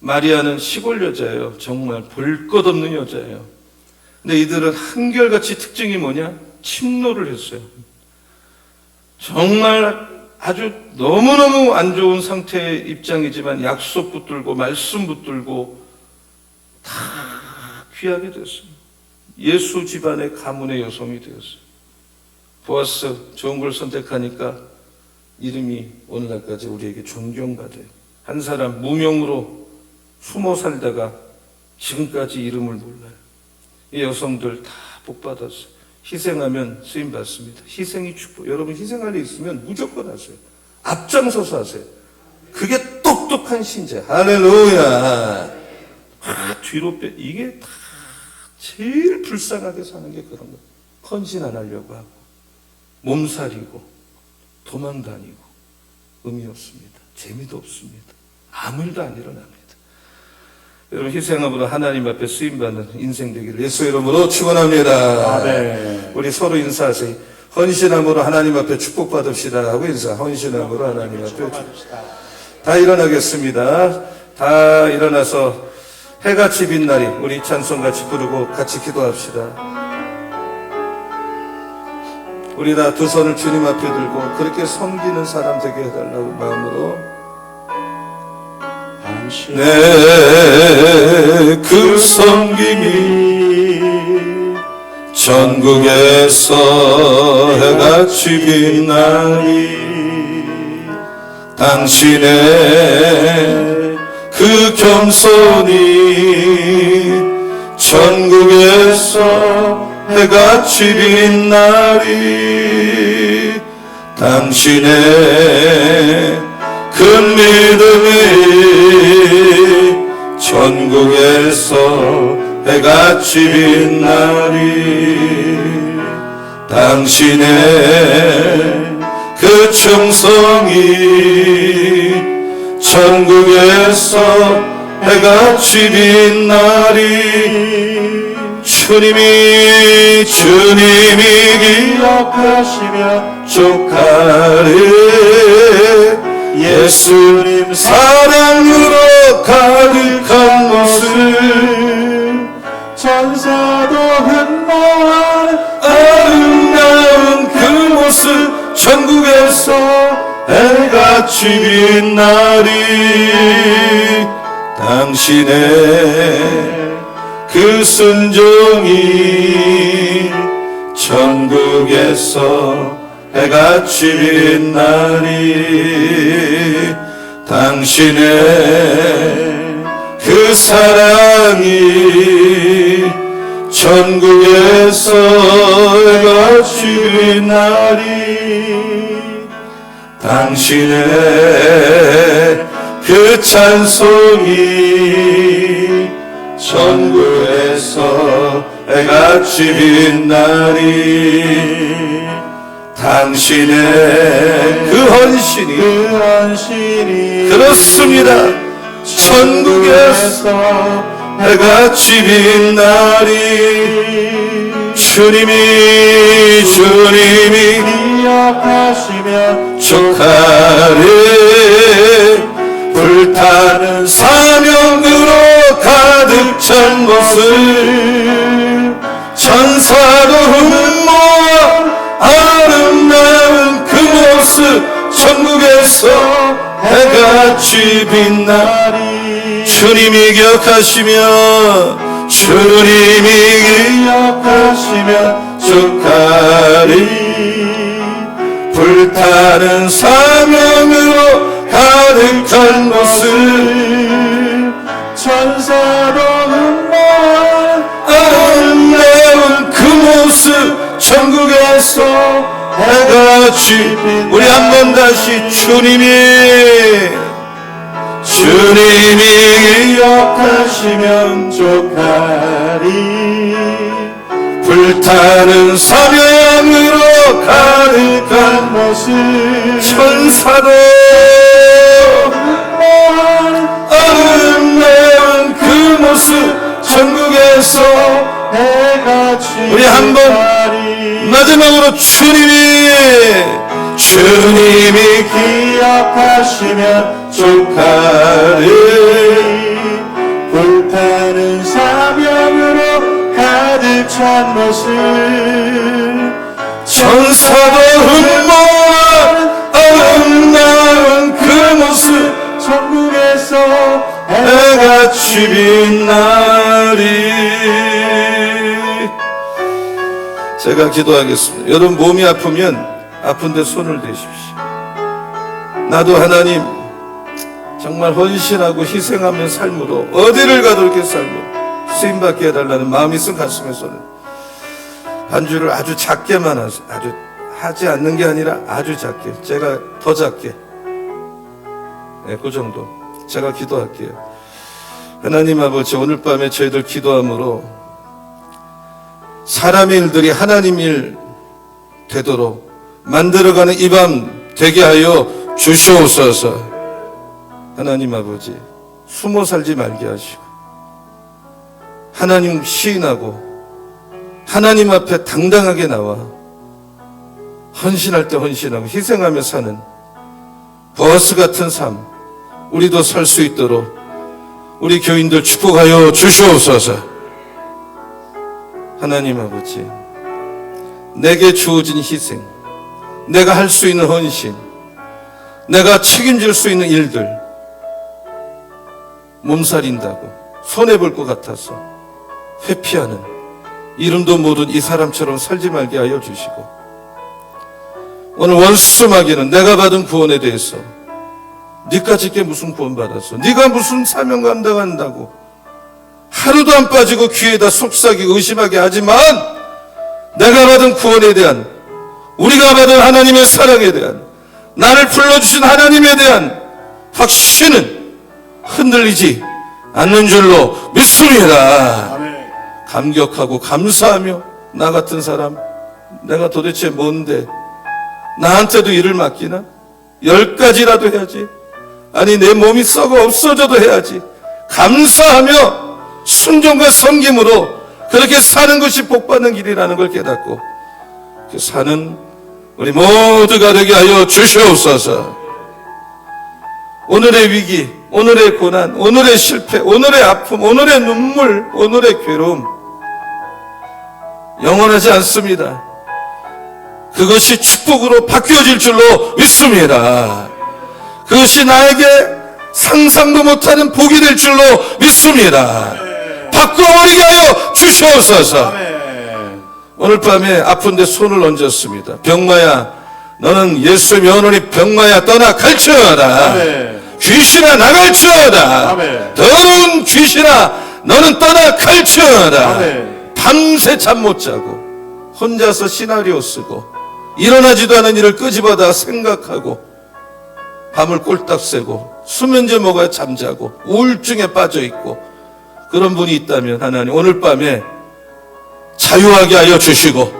마리아는 시골 여자예요. 정말 볼 것 없는 여자예요. 근데 이들은 한결같이 특징이 뭐냐? 침노를 했어요. 정말 아주 너무너무 안 좋은 상태의 입장이지만 약속 붙들고 말씀 붙들고 다 귀하게 됐어요. 예수 집안의 가문의 여성이 되었어요. 보아스 좋은 걸 선택하니까 이름이 오늘날까지 우리에게 존경받아요. 한 사람 무명으로 숨어 살다가 지금까지 이름을 몰라요. 이 여성들 다 복받았어요. 희생하면 쓰임 받습니다. 희생이 축복. 여러분 희생할 일 있으면 무조건 하세요. 앞장서서 하세요. 그게 똑똑한 신자. 할렐루야. 뒤로 빼. 이게 다 제일 불쌍하게 사는 게 그런 거예요. 헌신 안 하려고 하고 몸살이고 도망 다니고 의미 없습니다. 재미도 없습니다. 아무 일도 안 일어납니다. 여러분 희생함으로 하나님 앞에 쓰임받는 인생 되기를 예수 이름으로 축원합니다. 아멘. 우리 서로 인사하세요. 헌신함으로 하나님 앞에 축복받읍시다 하고 인사. 헌신함으로 하나님 앞에 축복받읍시다. 다 일어나겠습니다. 다 일어나서 해같이 빛나리 우리 찬송 같이 부르고 같이 기도합시다. 우리 다 두 손을 주님 앞에 들고 그렇게 섬기는 사람 되게 해달라고 마음으로 당신 내 그 섬김이 전국에서 해같이 빛나리 당신의 그 겸손이 전국에서 해같이 빛나리 당신의 그 믿음이 전국에서 해같이 빛나리 당신의 그 충성이 전국에서 해같이 빛나리 주님이 기억하시며 족하리 예수님 사랑으로 가득한 모습 천사도 흠모하는 아름다운 그 모습 전국에서 해같이 빛나리 당신의 그 순종이 전국에서 해같이 빛나리 당신의 그 사랑이 전국에서 해같이 빛나리 당신의 그 찬송이 전국에서 해같이 빛나리 당신의 그 헌신이 그렇습니다. 전국에서 해같이 빛나리 주님이 기억하시며 족하리 불타는 사명으로 가득 찬 곳을 천사도 흠모한 아름다운 그 모습 전국에서 해같이 빛나리 주님이 기억하시며 주님이 기억하시며 족하리 불타는 사명으로 가득한 곳을 천사도 흠모하는 다시 우리 한 번 다시 주님이 기억하시면 족하리. 불타는 사명으로 가득한 모습 천사도 아름다운 그 모습 천국에서 내가 우리 한번 마지막으로 주님이 기억하시면 족하리. 불타는 사명으로 가득 찬 모습 천사도 흠모한 아름다운 그 모습 천국에서 해같이 빛나리. 제가 기도하겠습니다. 여러분 몸이 아프면 아픈데 손을 대십시오. 나도 하나님 정말 헌신하고 희생하는 삶으로 어디를 가도 이렇게 삶으로 쓰임받게 해달라는 마음이 있은 가슴에 손을, 반주를 아주 작게만 하세요. 아주 하지 않는 게 아니라 아주 작게, 제가 더 작게, 네, 그 정도. 제가 기도할게요. 하나님 아버지, 오늘 밤에 저희들 기도함으로 사람의 일들이 하나님 일 되도록 만들어가는 이 밤 되게 하여 주시옵소서. 하나님 아버지, 숨어 살지 말게 하시고 하나님 시인하고 하나님 앞에 당당하게 나와 헌신할 때 헌신하고 희생하며 사는 보아스 같은 삶 우리도 살 수 있도록 우리 교인들 축복하여 주시옵소서. 하나님 아버지, 내게 주어진 희생, 내가 할 수 있는 헌신, 내가 책임질 수 있는 일들 몸살인다고 손해볼 것 같아서 회피하는 이름도 모른 이 사람처럼 살지 말게 하여 주시고, 오늘 원수마귀는 내가 받은 구원에 대해서 네가 지게 무슨 구원 받았어, 네가 무슨 사명 감당한다고 하루도 안 빠지고 귀에다 속삭이고 의심하게 하지만, 내가 받은 구원에 대한, 우리가 받은 하나님의 사랑에 대한, 나를 불러주신 하나님에 대한 확신은 흔들리지 않는 줄로 믿습니다. 아멘. 감격하고 감사하며, 나 같은 사람 내가 도대체 뭔데 나한테도 일을 맡기나? 10가지라도 해야지. 아니 내 몸이 썩어 없어져도 해야지. 감사하며 순종과 섬김으로 그렇게 사는 것이 복받는 길이라는 걸 깨닫고 그 사는 우리 모두가 되게 하여 주시옵소서. 오늘의 위기, 오늘의 고난, 오늘의 실패, 오늘의 아픔, 오늘의 눈물, 오늘의 괴로움 영원하지 않습니다. 그것이 축복으로 바뀌어질 줄로 믿습니다. 그것이 나에게 상상도 못하는 복이 될 줄로 믿습니다. 바꿔버리게 하여 주시옵소서. 오늘 밤에 아픈데 손을 얹었습니다. 병마야, 너는 예수의 면허니 병마야 떠나 갈지어다. 아멘. 귀신아 나갈지어다. 아멘. 더러운 귀신아 너는 떠나 갈지어다. 아멘. 밤새 잠 못 자고 혼자서 시나리오 쓰고 일어나지도 않은 일을 끄집어다 생각하고 밤을 꼴딱 새고 수면제 먹어야 잠자고 우울증에 빠져있고 그런 분이 있다면 하나님 오늘 밤에 자유하게 하여 주시고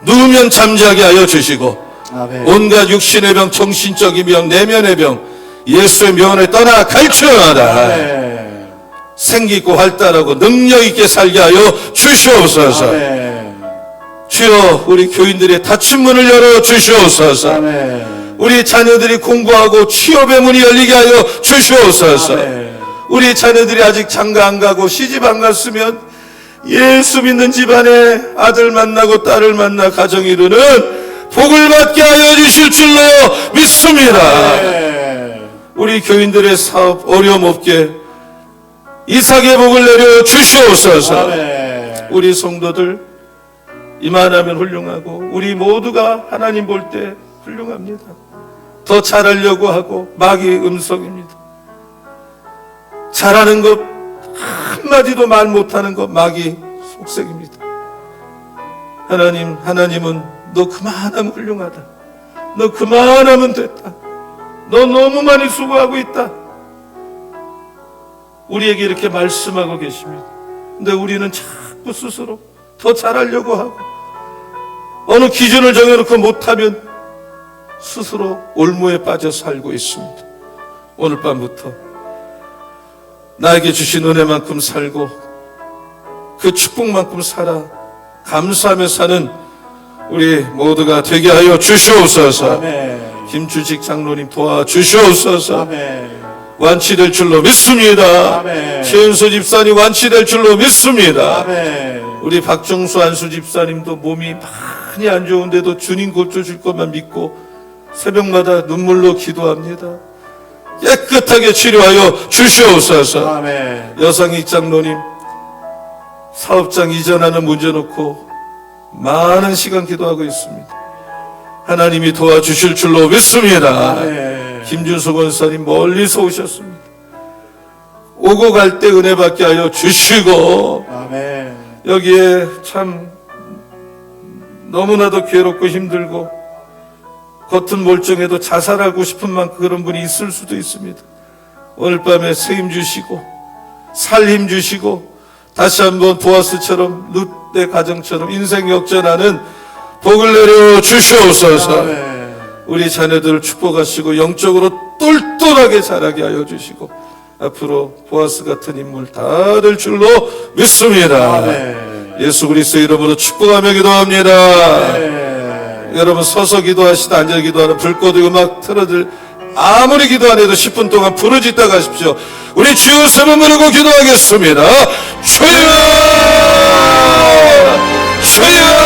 누우면 잠자게 하여 주시고 아멘. 온갖 육신의 병, 정신적인 병, 내면의 병 예수의 면에 떠나 갈지어다. 아멘. 생기 있고 활달하고 능력 있게 살게 하여 주시옵소서. 아멘. 주여 우리 교인들의 닫힌 문을 열어 주시옵소서. 아멘. 우리 자녀들이 공부하고 취업의 문이 열리게 하여 주시옵소서. 아멘. 우리 자녀들이 아직 장가 안 가고 시집 안 갔으면 예수 믿는 집안에 아들 만나고 딸을 만나 가정 이루는 복을 받게 하여 주실 줄로 믿습니다. 아멘. 우리 교인들의 사업 어려움 없게 이삭의 복을 내려 주시옵소서. 아멘. 우리 성도들 이만하면 훌륭하고 우리 모두가 하나님 볼 때 훌륭합니다. 더 잘하려고 하고 마귀의 음성입니다. 잘하는 것 한마디도 말 못하는 것 마귀 속색입니다. 하나님은 너 그만하면 훌륭하다. 너 그만하면 됐다. 너 너무 많이 수고하고 있다. 우리에게 이렇게 말씀하고 계십니다. 근데 우리는 자꾸 스스로 더 잘하려고 하고 어느 기준을 정해놓고 못하면 스스로 올무에 빠져 살고 있습니다. 오늘 밤부터 나에게 주신 은혜만큼 살고 그 축복만큼 살아 감사하며 사는 우리 모두가 되게 하여 주시옵소서. 아멘. 김주식 장로님 도와주시옵소서. 아멘. 완치될 줄로 믿습니다. 아멘. 최은수 집사님 완치될 줄로 믿습니다. 아멘. 우리 박정수 안수 집사님도 몸이 많이 안 좋은데도 주님 고쳐줄 것만 믿고 새벽마다 눈물로 기도합니다. 깨끗하게 치료하여 주시옵소서. 아멘. 여상익 장로님 사업장 이전하는 문제 놓고 많은 시간 기도하고 있습니다. 하나님이 도와주실 줄로 믿습니다. 아멘. 김준수 권사님 멀리서 오셨습니다. 오고 갈 때 은혜 받게 하여 주시고 아멘. 여기에 참 너무나도 괴롭고 힘들고 겉은 멀쩡해도 자살하고 싶은 만큼 그런 분이 있을 수도 있습니다. 오늘 밤에 세임 주시고 살힘 주시고 다시 한번 보아스처럼 룻의 가정처럼 인생 역전하는 복을 내려 주시옵소서. 아멘. 우리 자녀들을 축복하시고 영적으로 똘똘하게 자라게 하여 주시고 앞으로 보아스 같은 인물 다 될 줄로 믿습니다. 아멘. 예수 그리스도 이름으로 축복하며 기도합니다. 아멘. 여러분 서서 기도하시다 앉아 기도하는 불꽃의 음악 틀어들 아무리 기도 안 해도 10분 동안 부르짖다 가십시오. 우리 주여 세번 부르고 기도하겠습니다. 주여 주여